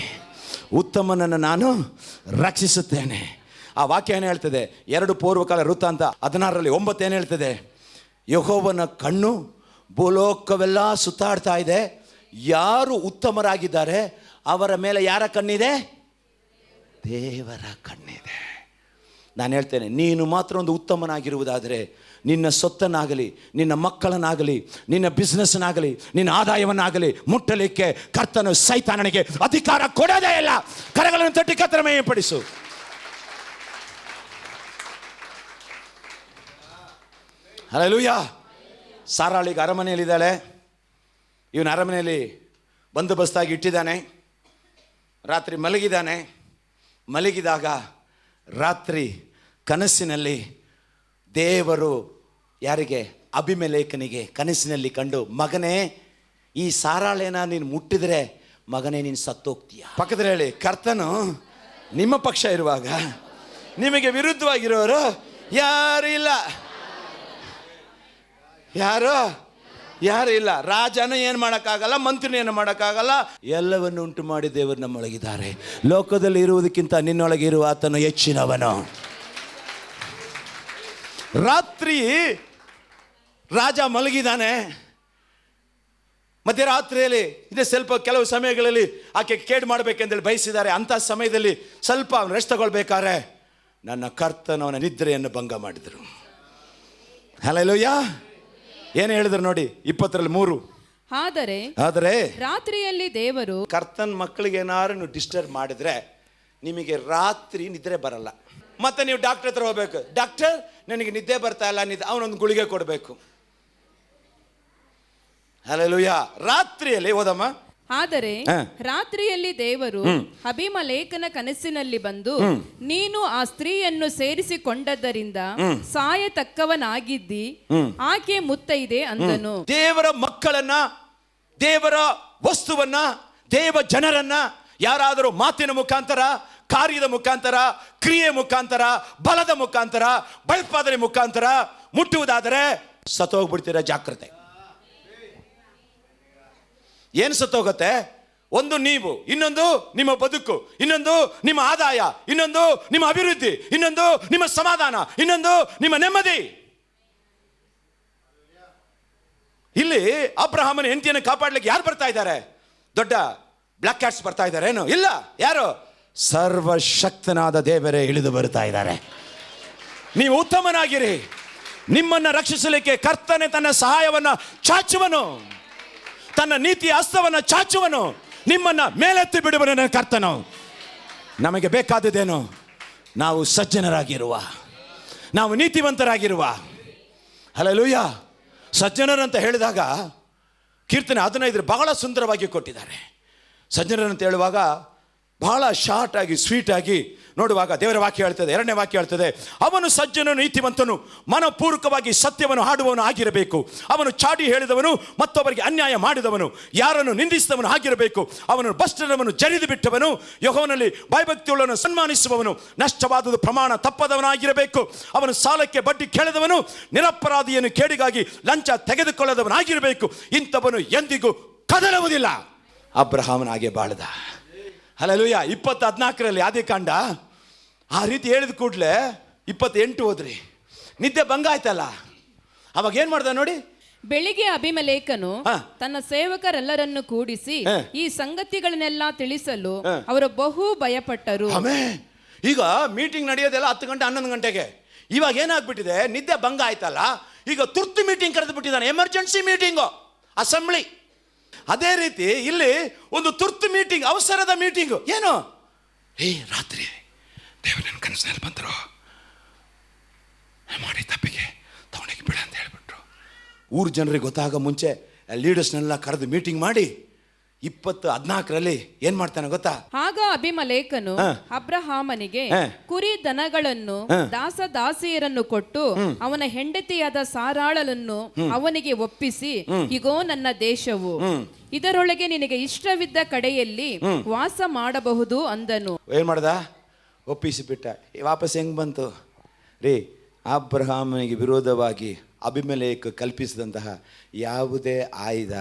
ಉತ್ತಮನನ್ನು ನಾನು ರಕ್ಷಿಸುತ್ತೇನೆ. ಆ ವಾಕ್ಯ ಏನು ಹೇಳ್ತದೆ? 2 ಪೂರ್ವಕಾಲ ವೃತ್ತಾಂತ 16:9 ಏನು ಹೇಳ್ತದೆ? ಯೆಹೋವನ ಕಣ್ಣು ಭೂಲೋಕವೆಲ್ಲ ಸುತ್ತಾಡ್ತಾ ಇದೆ, ಯಾರು ಉತ್ತಮರಾಗಿದ್ದಾರೆ ಅವರ ಮೇಲೆ ಯಾರ ಕಣ್ಣಿದೆ? ದೇವರ ಕಣ್ಣಿದೆ. ನಾನು ಹೇಳ್ತೇನೆ, ನೀನು ಮಾತ್ರ ಒಂದು ಉತ್ತಮನಾಗಿರುವುದಾದರೆ ನಿನ್ನ ಸೊತ್ತನ್ನಾಗಲಿ, ನಿನ್ನ ಮಕ್ಕಳನ್ನಾಗಲಿ, ನಿನ್ನ ಬಿಸ್ನೆಸ್ನಾಗಲಿ, ನಿನ್ನ ಆದಾಯವನ್ನಾಗಲಿ ಮುಟ್ಟಲಿಕ್ಕೆ ಕರ್ತನು ಸೈತಾನನಿಗೆ ಅಧಿಕಾರ ಕೊಡೋದೇ ಇಲ್ಲ. ಕರಗಳನ್ನು ತಟ್ಟಿ ಕರ್ತನ ಮಹಿಮೆಪಡಿಸು. ಹಲ್ಲೆಲೂಯ. ಸಾರಾಳಿಗೆ ಅರಮನೆಯಲ್ಲಿದ್ದಾಳೆ. ಇವನು ಅರಮನೆಯಲ್ಲಿ ಬಂದೋಬಸ್ತಾಗಿ ಇಟ್ಟಿದ್ದಾನೆ. ರಾತ್ರಿ ಮಲಗಿದ್ದಾನೆ. ಮಲಗಿದಾಗ ರಾತ್ರಿ ಕನಸಿನಲ್ಲಿ ದೇವರು ಯಾರಿಗೆ? ಅಭಿಮೆಲೆಕನಿಗೆ ಕನಸಿನಲ್ಲಿ ಕಂಡು, ಮಗನೇ, ಈ ಸಾರಾಳೇನ ನೀನು ಮುಟ್ಟಿದ್ರೆ ಮಗನೇ ನೀನು ಸತ್ತೋಗ್ತೀಯ. ಪಕ್ಕದಲ್ಲಿ ಹೇಳಿ, ಕರ್ತನು ನಿಮ್ಮ ಪಕ್ಷ ಇರುವಾಗ ನಿಮಗೆ ವಿರುದ್ಧವಾಗಿರೋರು ಯಾರು ಇಲ್ಲ. ಯಾರು ಇಲ್ಲ. ರಾಜನು ಏನು ಮಾಡೋಕ್ಕಾಗಲ್ಲ, ಮಂತ್ರಿನ ಏನು ಮಾಡೋಕ್ಕಾಗಲ್ಲ. ಎಲ್ಲವನ್ನು ಉಂಟು ಮಾಡಿ ದೇವರು ನಮ್ಮೊಳಗಿದ್ದಾರೆ. ಲೋಕದಲ್ಲಿ ಇರುವುದಕ್ಕಿಂತ ನಿನ್ನೊಳಗೆ ಇರುವ ಆತನು ಹೆಚ್ಚಿನವನು. ರಾತ್ರಿ ರಾಜ ಮಲಗಿದ್ದಾನೆ. ಮಧ್ಯರಾತ್ರಿಯಲ್ಲಿ ಇದೇ ಸ್ವಲ್ಪ ಕೆಲವು ಸಮಯಗಳಲ್ಲಿ ಆಕೆ ಕೇಡು ಮಾಡಬೇಕೆಂದೇಳಿ ಬಯಸಿದ್ದಾರೆ. ಅಂಥ ಸಮಯದಲ್ಲಿ ಸ್ವಲ್ಪ ಅವನು ರೆಸ್ಟ್ ತಗೊಳ್ಬೇಕಾದ್ರೆ ನನ್ನ ಕರ್ತನವನ ನಿದ್ರೆಯನ್ನು ಭಂಗ ಮಾಡಿದರು. ಹಲ್ಲೆಲೂಯ. ಏನು ಹೇಳಿದ್ರು ನೋಡಿ 20:3. ಆದರೆ ರಾತ್ರಿಯಲ್ಲಿ ದೇವರು, ಕರ್ತನ ಮಕ್ಕಳಿಗೆ ಏನಾದ್ರು ನೀವು ಡಿಸ್ಟರ್ಬ್ ಮಾಡಿದ್ರೆ ನಿಮಗೆ ರಾತ್ರಿ ನಿದ್ರೆ ಬರಲ್ಲ. ಮತ್ತೆ ನೀವು ಡಾಕ್ಟರ್ ಹತ್ರ ಹೋಗ್ಬೇಕು. ಡಾಕ್ಟರ್, ನನಗೆ ನಿದ್ದೆ ಬರ್ತಾ ಇಲ್ಲ, ಅವನೊಂದು ಗುಳಿಗೆ ಕೊಡಬೇಕು. ಹಲ್ಲೆಲೂಯ. ರಾತ್ರಿಯಲ್ಲಿ ಓದಮ್ಮ. ಆದರೆ ರಾತ್ರಿಯಲ್ಲಿ ದೇವರು ಅಭಿಮಲೇಕನ ಕನಸಿನಲ್ಲಿ ಬಂದು, ನೀನು ಆ ಸ್ತ್ರೀಯನ್ನು ಸೇರಿಸಿಕೊಂಡದ್ದರಿಂದ ಸಾಯತಕ್ಕವನಾಗಿದ್ದಿ, ಆಕೆ ಮುತ್ತೈದೆ ಅಂದನು. ದೇವರ ಮಕ್ಕಳನ್ನ, ದೇವರ ವಸ್ತುವನ್ನ, ದೇವ ಜನರನ್ನ ಯಾರಾದರೂ ಮಾತಿನ ಮುಖಾಂತರ, ಕಾರ್ಯದ ಮುಖಾಂತರ, ಕ್ರಿಯೆ ಮುಖಾಂತರ, ಬಲದ ಮುಖಾಂತರ, ಬಳ್ಪಾದನೆ ಮುಖಾಂತರ ಮುಟ್ಟುವುದಾದರೆ ಸತ್ತೋಗ್ಬಿಡ್ತೀರ. ಜಾಗ್ರತೆ. ಏನು ಸತ್ತೋಗತ್ತೆ? ಒಂದು ನೀವು, ಇನ್ನೊಂದು ನಿಮ್ಮ ಬದುಕು, ಇನ್ನೊಂದು ನಿಮ್ಮ ಆದಾಯ, ಇನ್ನೊಂದು ನಿಮ್ಮ ಅಭಿವೃದ್ಧಿ, ಇನ್ನೊಂದು ನಿಮ್ಮ ಸಮಾಧಾನ, ಇನ್ನೊಂದು ನಿಮ್ಮ ನೆಮ್ಮದಿ. ಇಲ್ಲಿ ಅಬ್ರಹಾಮನ ಹೆಂಡತಿಯನ್ನು ಕಾಪಾಡಲಿಕ್ಕೆ ಯಾರು ಬರ್ತಾ ಇದ್ದಾರೆ? ದೊಡ್ಡ ಬ್ಲಾಕ್ ಕ್ಯಾಟ್ಸ್ ಬರ್ತಾ ಇದ್ದಾರೆ ಏನು? ಇಲ್ಲ. ಯಾರು? ಸರ್ವಶಕ್ತನಾದ ದೇವರೇ ಇಳಿದು ಬರ್ತಾ ಇದ್ದಾರೆ. ನೀವು ಉತ್ತಮನಾಗಿರಿ. ನಿಮ್ಮನ್ನು ರಕ್ಷಿಸಲಿಕ್ಕೆ ಕರ್ತನೆ ತನ್ನ ಸಹಾಯವನ್ನ ಚಾಚುವನು, ತನ್ನ ನೀತಿಯ ಹಸ್ತವನ್ನು ಚಾಚುವನು, ನಿಮ್ಮನ್ನ ಮೇಲೆತ್ತಿ ಬಿಡುವನು ನನ್ನ ಕರ್ತನು. ನಮಗೆ ಬೇಕಾದದೇನು? ನಾವು ಸಜ್ಜನರಾಗಿರುವ, ನಾವು ನೀತಿವಂತರಾಗಿರುವ. ಹಲ್ಲೆಲೂಯ. ಸಜ್ಜನರಂತ ಹೇಳಿದಾಗ ಕೀರ್ತನೆ 15 ಬಹಳ ಸುಂದರವಾಗಿ ಕೊಟ್ಟಿದ್ದಾರೆ. ಸಜ್ಜನರಂತ ಹೇಳುವಾಗ ಬಹಳ ಶಾರ್ಟ್ ಆಗಿ, ಸ್ವೀಟ್ ಆಗಿ ನೋಡುವಾಗ ದೇವರ ವಾಕ್ಯ ಹೇಳ್ತದೆ. 2ನೇ ವಾಕ್ಯ ಹೇಳ್ತದೆ, ಅವನು ಸಜ್ಜನನು, ನೀತಿವಂತನು, ಮನಪೂರ್ವಕವಾಗಿ ಸತ್ಯವನ್ನು ಹಾಡುವವನು ಆಗಿರಬೇಕು. ಅವನು ಚಾಡಿ ಹೇಳಿದವನು, ಮತ್ತೊಬ್ಬರಿಗೆ ಅನ್ಯಾಯ ಮಾಡಿದವನು, ಯಾರನ್ನು ನಿಂದಿಸಿದವನು ಆಗಿರಬೇಕು. ಅವನು ಭ್ರಷ್ಟನನ್ನು ಜರಿದು ಬಿಟ್ಟವನು, ಯೆಹೋವನಲ್ಲಿ ಭಯಭಕ್ತಿಯುಳ್ಳವನು ಸನ್ಮಾನಿಸುವವನು, ನಷ್ಟವಾದುದು ಪ್ರಮಾಣ ತಪ್ಪದವನಾಗಿರಬೇಕು. ಅವನು ಸಾಲಕ್ಕೆ ಬಡ್ಡಿ ಕೇಳಿದವನು, ನಿರಪರಾಧಿಯನ್ನು ಕೇಡಿಗಾಗಿ ಲಂಚ ತೆಗೆದುಕೊಳ್ಳದವನಾಗಿರಬೇಕು. ಇಂಥವನು ಎಂದಿಗೂ ಕದಲುವುದಿಲ್ಲ. ಅಬ್ರಹಾಮನ ಹಾಗೆ ಬಾಳ್ದ. ಹಲ್ಲೆಲೂಯ. 20:14 ಆದಿಕಾಂಡ ಆ ರೀತಿ ಹೇಳಿದ ಕೂಡಲೇ 28 ಹೋದ್ರಿ. ನಿದ್ದೆ ಭಂಗ ಆಯ್ತಲ್ಲ. ಅವಾಗ ಏನ್ ಮಾಡ್ದ ನೋಡಿ, ಬೆಳಿಗ್ಗೆ ಅಭಿಮಲೇಖನು ಹಾ. ತನ್ನ ಸೇವಕರೆಲ್ಲರನ್ನು ಕೂಡಿಸಿ ಹಾ. ಈ ಸಂಗತಿಗಳನ್ನೆಲ್ಲ ತಿಳಿಸಲು ಅವರು ಬಹು ಭಯಪಟ್ಟರು. ಆಮೇಲೆ ಈಗ ಮೀಟಿಂಗ್ ನಡೆಯೋದೆಲ್ಲ 10 ಗಂಟೆ 11 ಗಂಟೆಗೆ. ಇವಾಗ ಏನಾಗ್ಬಿಟ್ಟಿದೆ, ನಿದ್ದೆ ಭಂಗ ಆಯ್ತಲ್ಲ, ಈಗ ತುರ್ತು ಮೀಟಿಂಗ್ ಕರೆದು ಬಿಟ್ಟಿದ್ದಾನೆ, ಎಮರ್ಜೆನ್ಸಿ ಮೀಟಿಂಗು, ಅಸೆಂಬ್ಲಿ. ಅದೇ ರೀತಿ ಇಲ್ಲಿ ಒಂದು ತುರ್ತು ಮೀಟಿಂಗ್, ಅವಸರದ ಮೀಟಿಂಗು. ಏನು, ರಾತ್ರಿ ದೇವರು ನನ್ನ ಕನಸಿನಲ್ಲಿ ಬಂದರು, ಮಾಡಿ ತಪ್ಪಿಗೆ ತವಣಿಗೆ ಬಿಡ ಅಂತ ಹೇಳ್ಬಿಟ್ರು. ಊರು ಜನರಿಗೆ ಗೊತ್ತಾಗ ಮುಂಚೆ ಲೀಡರ್ಸ್ನೆಲ್ಲ ಕರೆದು ಮೀಟಿಂಗ್ ಮಾಡಿ 2014ರಲ್ಲಿ ಏನ್ ಮಾಡ್ತಾನೆ ಗೊತ್ತಾ? ಆಗ ಅಭಿಮಲೇಖನು ಅಬ್ರಹಾಮನಿಗೆ ಕುರಿ ದನಗಳನ್ನು ದಾಸ ದಾಸಿಯರನ್ನು ಕೊಟ್ಟು ಅವನ ಹೆಂಡತಿಯಾದ ಸಾರಾಳನ್ನು ಅವನಿಗೆ ಒಪ್ಪಿಸಿ, ಇಗೋ ನನ್ನ ದೇಶವು, ಇದರೊಳಗೆ ನಿನಗೆ ಇಷ್ಟವಿದ್ದ ಕಡೆಯಲ್ಲಿ ವಾಸ ಮಾಡಬಹುದು ಅಂದನು. ಏನ್ ಮಾಡ್ದ? ಒಪ್ಪಿಸಿಬಿಟ್ಟ. ವಾಪಸ್ ಹೆಂಗ್ ಬಂತು ರೀ? ಅಬ್ರಹಾಮನಿಗೆ ವಿರೋಧವಾಗಿ ಅಭಿಮಲೇಖ ಕಲ್ಪಿಸಿದಂತಹ ಯಾವುದೇ ಆಯುಧ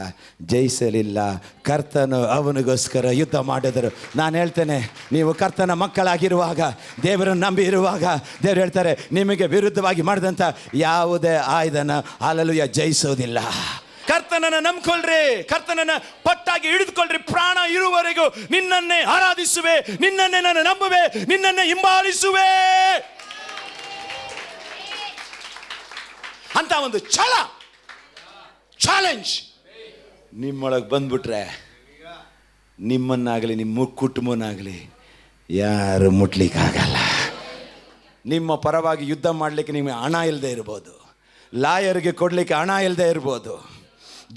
ಜಯಿಸಲಿಲ್ಲ. ಕರ್ತನು ಅವನಿಗೋಸ್ಕರ ಯುದ್ಧ ಮಾಡಿದರು. ನಾನು ಹೇಳ್ತೇನೆ, ನೀವು ಕರ್ತನ ಮಕ್ಕಳಾಗಿರುವಾಗ, ದೇವರನ್ನು ನಂಬಿ ಇರುವಾಗ, ದೇವರು ಹೇಳ್ತಾರೆ, ನಿಮಗೆ ವಿರುದ್ಧವಾಗಿ ಮಾಡಿದಂಥ ಯಾವುದೇ ಆಯುಧನ ಹಲ್ಲೆಲೂಯಾ ಜಯಿಸೋದಿಲ್ಲ. ಕರ್ತನನ್ನ ನಂಬ್ಕೊಳ್ರಿ, ಕರ್ತನನ್ನ ಪಟ್ಟಾಗಿ ಹಿಡಿದುಕೊಳ್ಳ್ರಿ. ಪ್ರಾಣ ಇರುವವರೆಗೂ ನಿನ್ನನ್ನೇ ಆರಾಧಿಸುವೆ, ನಿನ್ನನ್ನೇ ನಾನು ನಂಬುವೆ, ನಿನ್ನನ್ನೇ ಹಿಂಬಾಲಿಸುವೆ ಅಂತ ಒಂದು ಚಾಲೆಂಜ್ ನಿಮ್ಮೊಳಗೆ ಬಂದ್ಬಿಟ್ರೆ, ನಿಮ್ಮನ್ನಾಗಲಿ ನಿಮ್ಮ ಕುಟುಂಬನಾಗಲಿ ಯಾರು ಮುಟ್ಲಿಕ್ಕಾಗಲ್ಲ. ನಿಮ್ಮ ಪರವಾಗಿ ಯುದ್ಧ ಮಾಡಲಿಕ್ಕೆ ನಿಮಗೆ ಹಣ ಇಲ್ಲದೆ ಇರ್ಬೋದು, ಲಾಯರ್ಗೆ ಕೊಡಲಿಕ್ಕೆ ಹಣ ಇಲ್ಲದೆ ಇರ್ಬೋದು,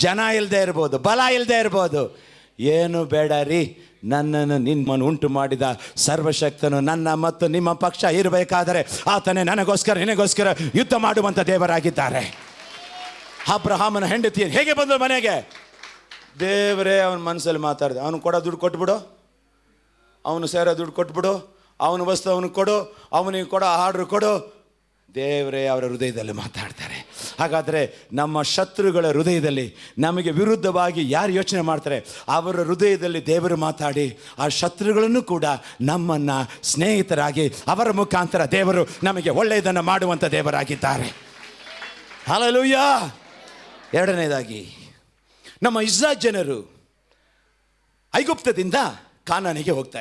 ಜನ ಇಲ್ಲದೆ ಇರ್ಬೋದು, ಬಲ ಇಲ್ಲದೆ ಇರ್ಬೋದು. ಏನು ಬೇಡ ರೀ, ನನ್ನನ್ನು ನಿಮ್ಮನ್ನು ಉಂಟು ಮಾಡಿದ ಸರ್ವಶಕ್ತನು ನನ್ನ ಮತ್ತು ನಿಮ್ಮ ಪಕ್ಷ ಇರಬೇಕಾದರೆ ಆತನೇ ನನಗೋಸ್ಕರ ನಿನಗೋಸ್ಕರ ಯುದ್ಧ ಮಾಡುವಂಥ ದೇವರಾಗಿದ್ದಾರೆ. ಅಬ್ರಹಾಮನ ಹೆಂಡತಿ ಹೇಗೆ ಬಂದು ಮನೆಗೆ? ದೇವರೇ ಅವನ ಮನಸ್ಸಲ್ಲಿ ಮಾತಾಡಿದೆ, ಅವನು ಕೊಡೋ ದುಡ್ಡು ಕೊಟ್ಬಿಡು, ಅವನು ಸೇರೋ ದುಡ್ಡು ಕೊಟ್ಬಿಡು, ಅವನ ವಸ್ತು ಅವನಿಗೆ ಕೊಡು, ಅವನಿಗೆ ಕೊಡೋ ಆರ್ಡ್ರ್ ಕೊಡು. ದೇವರೇ ಅವರ ಹೃದಯದಲ್ಲಿ ಮಾತಾಡ್ತಾರೆ. ಹಾಗಾದರೆ ನಮ್ಮ ಶತ್ರುಗಳ ಹೃದಯದಲ್ಲಿ ನಮಗೆ ವಿರುದ್ಧವಾಗಿ ಯಾರು ಯೋಚನೆ ಮಾಡ್ತಾರೆ, ಅವರ ಹೃದಯದಲ್ಲಿ ದೇವರು ಮಾತಾಡಿ ಆ ಶತ್ರುಗಳನ್ನು ಕೂಡ ನಮ್ಮನ್ನು ಸ್ನೇಹಿತರಾಗಿ ಅವರ ಮುಖಾಂತರ ದೇವರು ನಮಗೆ ಒಳ್ಳೆಯದನ್ನು ಮಾಡುವಂಥ ದೇವರಾಗಿದ್ದಾರೆ. ಹಲ್ಲೆಲೂಯಾ. ಎರಡನೇದಾಗಿ, ನಮ್ಮ ಇಸ್ರಾಯೇಲ್ ಜನರು ಐಗುಪ್ತದಿಂದ ಕಾನಾನಿಗೆ ಹೋಗ್ತಾ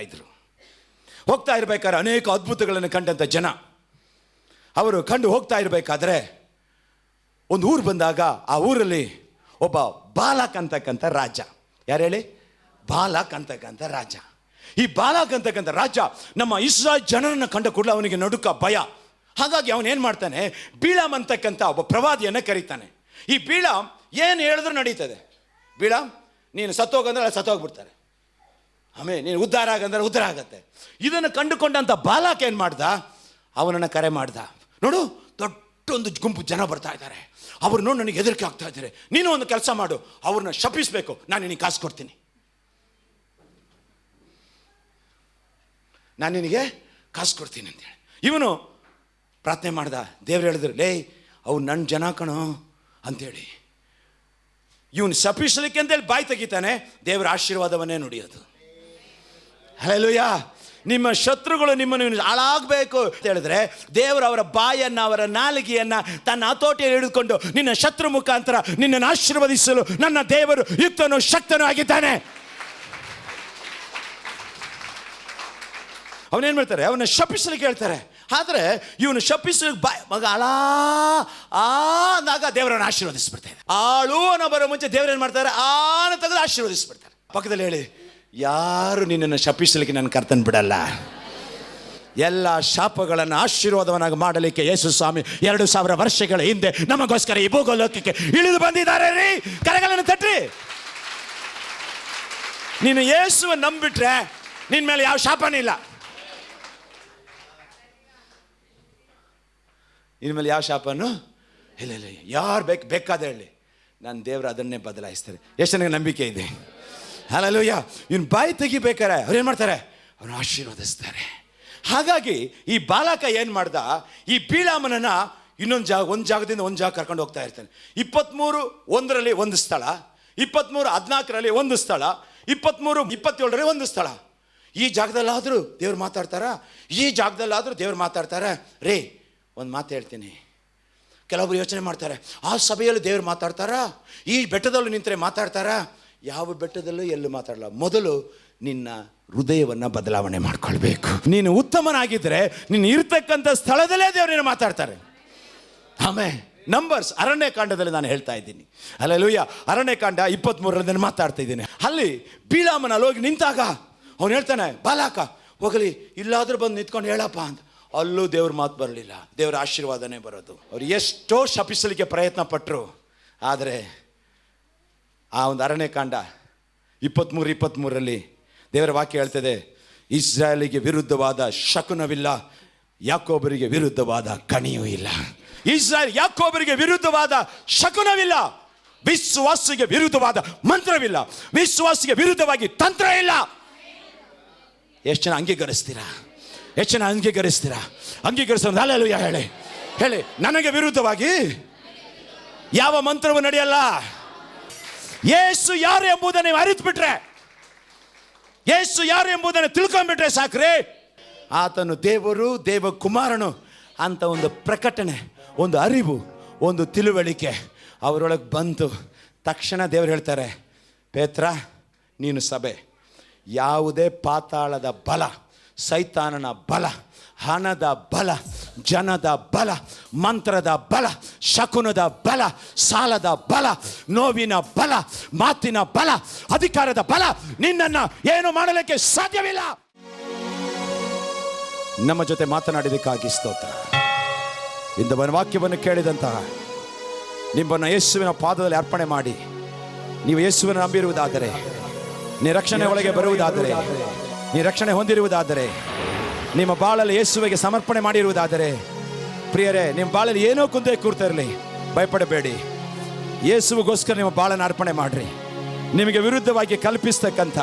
ಇರಬೇಕಾದ್ರೆ ಅನೇಕ ಅದ್ಭುತಗಳನ್ನು ಕಂಡಂಥ ಜನ. ಅವರು ಕಂಡು ಹೋಗ್ತಾ ಇರಬೇಕಾದ್ರೆ ಒಂದು ಊರು ಬಂದಾಗ ಆ ಊರಲ್ಲಿ ಒಬ್ಬ ಬಾಲಾಕ್ ಅಂತಕ್ಕಂಥ ರಾಜ. ಯಾರು ಹೇಳಿ? ಬಾಲಾಕ್ ಅಂತಕ್ಕಂಥ ರಾಜ. ಈ ಬಾಲಾಕ್ ಅಂತಕ್ಕಂಥ ರಾಜ ನಮ್ಮ ಇಸ್ರಾಯೇಲ್ ಜನರನ್ನು ಕಂಡ ಕೂಡಲೇ ಅವನಿಗೆ ನಡುಕ ಭಯ. ಹಾಗಾಗಿ ಅವನೇನು ಮಾಡ್ತಾನೆ, ಬೀಳಾಮ್ ಅಂತಕ್ಕಂಥ ಒಬ್ಬ ಪ್ರವಾದಿಯನ್ನು ಕರೀತಾನೆ. ಈ ಬೀಳಾಮ್ ಏನು ಹೇಳಿದ್ರು ನಡೀತದೆ. ಬೀಳಾಮ್, ನೀನು ಸತ್ತೋಗಂದ್ರೆ ಸತ್ತೋಗ್ಬಿಡ್ತಾರೆ, ಆಮೇಲೆ ನೀನು ಉದ್ಧಾರ ಆಗಂದ್ರೆ ಉದ್ಧಾರ ಆಗತ್ತೆ. ಇದನ್ನು ಕಂಡುಕೊಂಡಂಥ ಬಾಲಾಕ್ ಏನು ಮಾಡ್ದ, ಅವನನ್ನು ಕರೆ ಮಾಡ್ದ. ನೋಡು, ದೊಡ್ಡೊಂದು ಗುಂಪು ಜನ ಬರ್ತಾ ಇದ್ದಾರೆ, ಅವ್ರು ನೋಡಿ ನನಗೆ ಹೆದರಿಕೆ ಆಗ್ತಾ ಇದ್ದಾರೆ, ನೀನು ಒಂದು ಕೆಲಸ ಮಾಡು, ಅವ್ರನ್ನ ಶಪಿಸಬೇಕು, ನಾನು ನಿನಗೆ ಕಾಸು ಕೊಡ್ತೀನಿ, ನಾನು ನಿನಗೆ ಕಾಸು ಕೊಡ್ತೀನಿ ಅಂತೇಳಿ ಇವನು ಪ್ರಾರ್ಥನೆ ಮಾಡ್ದ. ದೇವ್ರು ಹೇಳಿದ್ರು, ಲೇ ಅವ್ರು ನನ್ನ ಜನ ಕಣೋ ಅಂಥೇಳಿ. ಇವನು ಶಪಿಸಲಿಕ್ಕೆ ಅಂತೇಳಿ ಬಾಯಿ ತೆಗಿತಾನೆ, ದೇವರ ಆಶೀರ್ವಾದವನ್ನೇ ನುಡಿಯೋದು. ಹಲ್ಲೆಲೂಯಾ. ನಿಮ್ಮ ಶತ್ರುಗಳು ನಿಮ್ಮನ್ನು ಹಾಳಾಗಬೇಕು ಅಂತ ಹೇಳಿದ್ರೆ ದೇವರು ಅವರ ಬಾಯನ್ನು, ಅವರ ನಾಲಿಗೆಯನ್ನು ತನ್ನ ಹತೋಟಿಯಲ್ಲಿ ಹಿಡಿದುಕೊಂಡು ನಿನ್ನ ಶತ್ರು ಮುಖಾಂತರ ನಿನ್ನನ್ನು ಆಶೀರ್ವದಿಸಲು ನನ್ನ ದೇವರು ಯುಕ್ತನೂ ಶಕ್ತನೂ ಆಗಿದ್ದಾನೆ. ಅವನೇನು ಮಾಡ್ತಾರೆ, ಅವನ ಶಪಿಸಲಿಕ್ಕೆ ಹೇಳ್ತಾರೆ. ಆದರೆ ಇವನು ಶಪಿಸಲಿಕ್ಕೆ ಮಗ ಅಂದಾಗ ದೇವರನ್ನು ಆಶೀರ್ವದಿಸ್ಬಿಡ್ತಾರೆ. ಆಳು ಅನ್ನೋ ಬರೋ ಮುಂಚೆ ದೇವರೇನು ಮಾಡ್ತಾರೆ, ಆನ ತೆಗೆದು ಆಶೀರ್ವದಿಸ್ಬಿಡ್ತಾರೆ. ಪಕ್ಕದಲ್ಲಿ ಹೇಳಿ, ಯಾರು ನಿನ್ನನ್ನು ಶಪಿಸಲಿಕ್ಕೆ ನನ್ನ ಕರ್ತನ ಬಿಡಲ್ಲ. ಎಲ್ಲ ಶಾಪಗಳನ್ನು ಆಶೀರ್ವಾದವನ್ನಾಗಿ ಮಾಡಲಿಕ್ಕೆ ಯೇಸು ಸ್ವಾಮಿ 2000 ವರ್ಷಗಳ ಹಿಂದೆ ನಮಗೋಸ್ಕರ ಈ ಭೂಗೋಲೋಕಕ್ಕೆ ಇಳಿದು ಬಂದಿದ್ದಾರೆ ರೀ. ಕರೆಗಳನ್ನು ತಟ್ರಿ. ನೀನು ಯೇಸುವನ್ನು ನಂಬಿಟ್ರೆ ನಿನ್ನ ಮೇಲೆ ಯಾವ ಶಾಪನೂ ಇಲ್ಲ. ನಿನ್ನ ಮೇಲೆ ಯಾವ ಶಾಪನೂ ಇಲ್ಲ. ಯಾರು ಬೇಕಾದ ಹೇಳಿ, ನನ್ನ ದೇವರು ಅದನ್ನೇ ಬದಲಾಯಿಸ್ತಾರೆ. ಎಷ್ಟು ನನಗೆ ನಂಬಿಕೆ ಇದೆ. ಹಲ್ಲೆಲೂಯಾ. ಇವನು ಬಾಯಿ ತೆಗಿಬೇಕಾರೆ ಅವ್ರೇನು ಮಾಡ್ತಾರೆ, ಅವನು ಆಶೀರ್ವದಿಸ್ತಾರೆ. ಹಾಗಾಗಿ ಈ ಬಾಲಕ ಏನು ಮಾಡ್ದ, ಈ ಬೀಳಾಮನನ್ನ ಒಂದು ಜಾಗದಿಂದ ಒಂದು ಜಾಗ ಕರ್ಕೊಂಡು ಹೋಗ್ತಾ ಇರ್ತಾನೆ. 23:1 ಒಂದು ಸ್ಥಳ, 23:14 ಒಂದು ಸ್ಥಳ, 23:27 ಒಂದು ಸ್ಥಳ. ಈ ಜಾಗದಲ್ಲಾದರೂ ದೇವ್ರು ಮಾತಾಡ್ತಾರ, ಈ ಜಾಗದಲ್ಲಾದರೂ ದೇವ್ರು ಮಾತಾಡ್ತಾರ. ರೇ, ಒಂದು ಮಾತು ಹೇಳ್ತೀನಿ, ಕೆಲವೊಬ್ರು ಯೋಚನೆ ಮಾಡ್ತಾರೆ, ಆ ಸಭೆಯಲ್ಲಿ ದೇವರು ಮಾತಾಡ್ತಾರಾ, ಈ ಬೆಟ್ಟದಲ್ಲೂ ನಿಂತರೆ ಮಾತಾಡ್ತಾರಾ? ಯಾವ ಬೆಟ್ಟದಲ್ಲೂ ಎಲ್ಲೂ ಮಾತಾಡಲ್ಲ. ಮೊದಲು ನಿನ್ನ ಹೃದಯವನ್ನು ಬದಲಾವಣೆ ಮಾಡ್ಕೊಳ್ಬೇಕು. ನೀನು ಉತ್ತಮನಾಗಿದ್ದರೆ ನೀನು ಇರ್ತಕ್ಕಂಥ ಸ್ಥಳದಲ್ಲೇ ದೇವರನ್ನು ಮಾತಾಡ್ತಾರೆ. ಆಮೇಲೆ ನಂಬರ್ಸ್ ಅರಣ್ಯಕಾಂಡದಲ್ಲಿ ನಾನು ಹೇಳ್ತಾ ಇದ್ದೀನಿ. ಹಲ್ಲೆಲೂಯಾ. ಅರಣ್ಯಕಾಂಡ 23 ಮಾತಾಡ್ತಾ ಇದ್ದೀನಿ. ಅಲ್ಲಿ ಬೀಳಾಮನ ಅಲ್ಲಿ ಹೋಗಿ ನಿಂತಾಗ ಅವನು ಹೇಳ್ತಾನೆ, ಬಾಲಾಕ ಹೋಗಲಿ, ಇಲ್ಲಾದ್ರೂ ಬಂದು ನಿಂತ್ಕೊಂಡು ಹೇಳಪ್ಪ ಅಂತ. ಅಲ್ಲೂ ದೇವ್ರ ಮಾತು ಬರಲಿಲ್ಲ, ದೇವರ ಆಶೀರ್ವಾದನೇ ಬರೋದು. ಅವ್ರು ಎಷ್ಟೋ ಶಪಿಸಲಿಕ್ಕೆ ಪ್ರಯತ್ನ ಪಟ್ಟರು, ಆದರೆ ಆ ಒಂದು ಅರಣ್ಯಕಾಂಡ 23 ದೇವರ ವಾಕ್ಯ ಹೇಳ್ತದೆ, ಇಸ್ರಾಯೇಲಿಗೆ ವಿರುದ್ಧವಾದ ಶಕುನವಿಲ್ಲ, ಯಾಕೋಬರಿಗೆ ವಿರುದ್ಧವಾದ ಕಣಿಯೂ ಇಲ್ಲ. ಇಸ್ರಾಯೇಲ್ ಯಾಕೋಬರಿಗೆ ವಿರುದ್ಧವಾದ ಶಕುನವಿಲ್ಲ, ವಿಶ್ವಾಸಿಗೆ ವಿರುದ್ಧವಾದ ಮಂತ್ರವಿಲ್ಲ, ವಿಶ್ವಾಸಿಗೆ ವಿರುದ್ಧವಾಗಿ ತಂತ್ರ ಇಲ್ಲ. ಎಷ್ಟು ಜನ ಅಂಗೀಕರಿಸ್ತೀರಾ? ಎಷ್ಟು ಜನ ಅಂಗೀಕರಿಸ್ತೀರಾ? ಅಂಗೀಕರಿಸೋದು ಹಲ್ಲೆಲೂಯಾ ಹೇಳಿ. ಹೇಳಿ, ನನಗೆ ವಿರುದ್ಧವಾಗಿ ಯಾವ ಮಂತ್ರವೂ ನಡೆಯಲ್ಲ. ಯೇಸು ಯಾರು ಎಂಬುದನ್ನು ನೀವು ಅರಿತುಬಿಟ್ರೆ, ಯೇಸು ಯಾರು ಎಂಬುದನ್ನು ತಿಳ್ಕೊಂಡ್ಬಿಟ್ರೆ ಸಾಕ್ರಿ. ಆತನು ದೇವರು, ದೇವ ಕುಮಾರನು ಅಂತ ಒಂದು ಪ್ರಕಟಣೆ, ಒಂದು ಅರಿವು, ಒಂದು ತಿಳುವಳಿಕೆ ಅವರೊಳಗೆ ಬಂತು ತಕ್ಷಣ ದೇವರು ಹೇಳ್ತಾರೆ, ಪೇತ್ರ ನೀನು ಸಭೆ. ಯಾವುದೇ ಪಾತಾಳದ ಬಲ, ಸೈತಾನನ ಬಲ, ಹಣದ ಬಲ, ಜನದ ಬಲ, ಮಂತ್ರದ ಬಲ, ಶಕುನದ ಬಲ, ಸಾಲದ ಬಲ, ನೋವಿನ ಬಲ, ಮಾತಿನ ಬಲ, ಅಧಿಕಾರದ ಬಲ ನಿನ್ನನ್ನು ಏನು ಮಾಡಲಿಕ್ಕೆ ಸಾಧ್ಯವಿಲ್ಲ. ನಮ್ಮ ಜೊತೆ ಮಾತನಾಡಿದಕ್ಕಾಗಿ ಸ್ತೋತ್ರ. ಇಂದ ವಾಕ್ಯವನ್ನು ಕೇಳಿದಂತಹ ನಿಮ್ಮನ್ನು ಯೇಸುವಿನ ಪಾದದಲ್ಲಿ ಅರ್ಪಣೆ ಮಾಡಿ, ನೀವು ಯೇಸುವಿನ ನಂಬಿರುವುದಾದರೆ, ನೀ ರಕ್ಷಣೆ ಒಳಗೆ ಬರುವುದಾದರೆ, ನೀ ರಕ್ಷಣೆ ಹೊಂದಿರುವುದಾದರೆ, ನಿಮ್ಮ ಬಾಳಲ್ಲಿ ಯೇಸುವಿಗೆ ಸಮರ್ಪಣೆ ಮಾಡಿರುವುದಾದರೆ, ಪ್ರಿಯರೇ, ನಿಮ್ಮ ಬಾಳಲ್ಲಿ ಏನೋ ಕುಂದೇ ಕೂರ್ತಾ ಇರಲಿ, ಭಯಪಡಬೇಡಿ. ಯೇಸುವಿಗೋಸ್ಕರ ನಿಮ್ಮ ಬಾಳನ್ನು ಅರ್ಪಣೆ ಮಾಡಿರಿ. ನಿಮಗೆ ವಿರುದ್ಧವಾಗಿ ಕಲ್ಪಿಸ್ತಕ್ಕಂಥ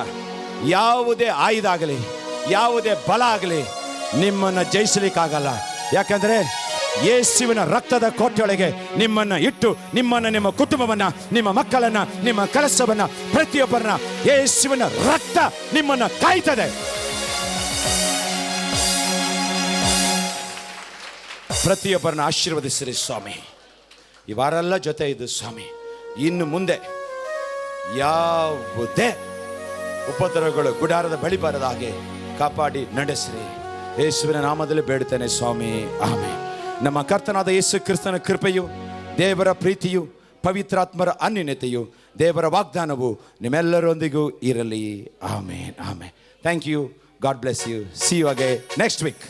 ಯಾವುದೇ ಆಯುಧ ಆಗಲಿ, ಯಾವುದೇ ಬಲ ಆಗಲಿ ನಿಮ್ಮನ್ನು ಜಯಿಸಲಿಕ್ಕಾಗಲ್ಲ. ಯಾಕಂದರೆ ಯೇಸುವಿನ ರಕ್ತದ ಕೋಟೆಯೊಳಗೆ ನಿಮ್ಮನ್ನು ಇಟ್ಟು, ನಿಮ್ಮನ್ನು, ನಿಮ್ಮ ಕುಟುಂಬವನ್ನು, ನಿಮ್ಮ ಮಕ್ಕಳನ್ನು, ನಿಮ್ಮ ಕೆಲಸವನ್ನು, ಪ್ರತಿಯೊಬ್ಬರನ್ನ ಯೇಸುವಿನ ರಕ್ತ ನಿಮ್ಮನ್ನು ಕಾಯ್ತದೆ. ಪ್ರತಿಯೊಬ್ಬರನ್ನ ಆಶೀರ್ವದಿಸಿರಿ ಸ್ವಾಮಿ. ಈ ವಾರೆಲ್ಲ ಜೊತೆ ಇದು ಸ್ವಾಮಿ. ಇನ್ನು ಮುಂದೆ ಯಾವುದೇ ಉಪದ್ರವಗಳು ಗುಡಾರದ ಬಳಿ ಬರದ ಹಾಗೆ ಕಾಪಾಡಿ ನಡೆಸಿರಿ. ಯೇಸುವಿನ ನಾಮದಲ್ಲಿ ಬೇಡುತ್ತೇನೆ ಸ್ವಾಮಿ, ಆಮೆನ್. ನಮ್ಮ ಕರ್ತನಾದ ಯೇಸು ಕ್ರಿಸ್ತನ ಕೃಪೆಯು, ದೇವರ ಪ್ರೀತಿಯು, ಪವಿತ್ರಾತ್ಮರ ಅನ್ಯೋನ್ಯತೆಯು, ದೇವರ ವಾಗ್ದಾನವು ನಿಮ್ಮೆಲ್ಲರೊಂದಿಗೂ ಇರಲಿ. Amen, amen. Thank you. God bless you. See you again next weak.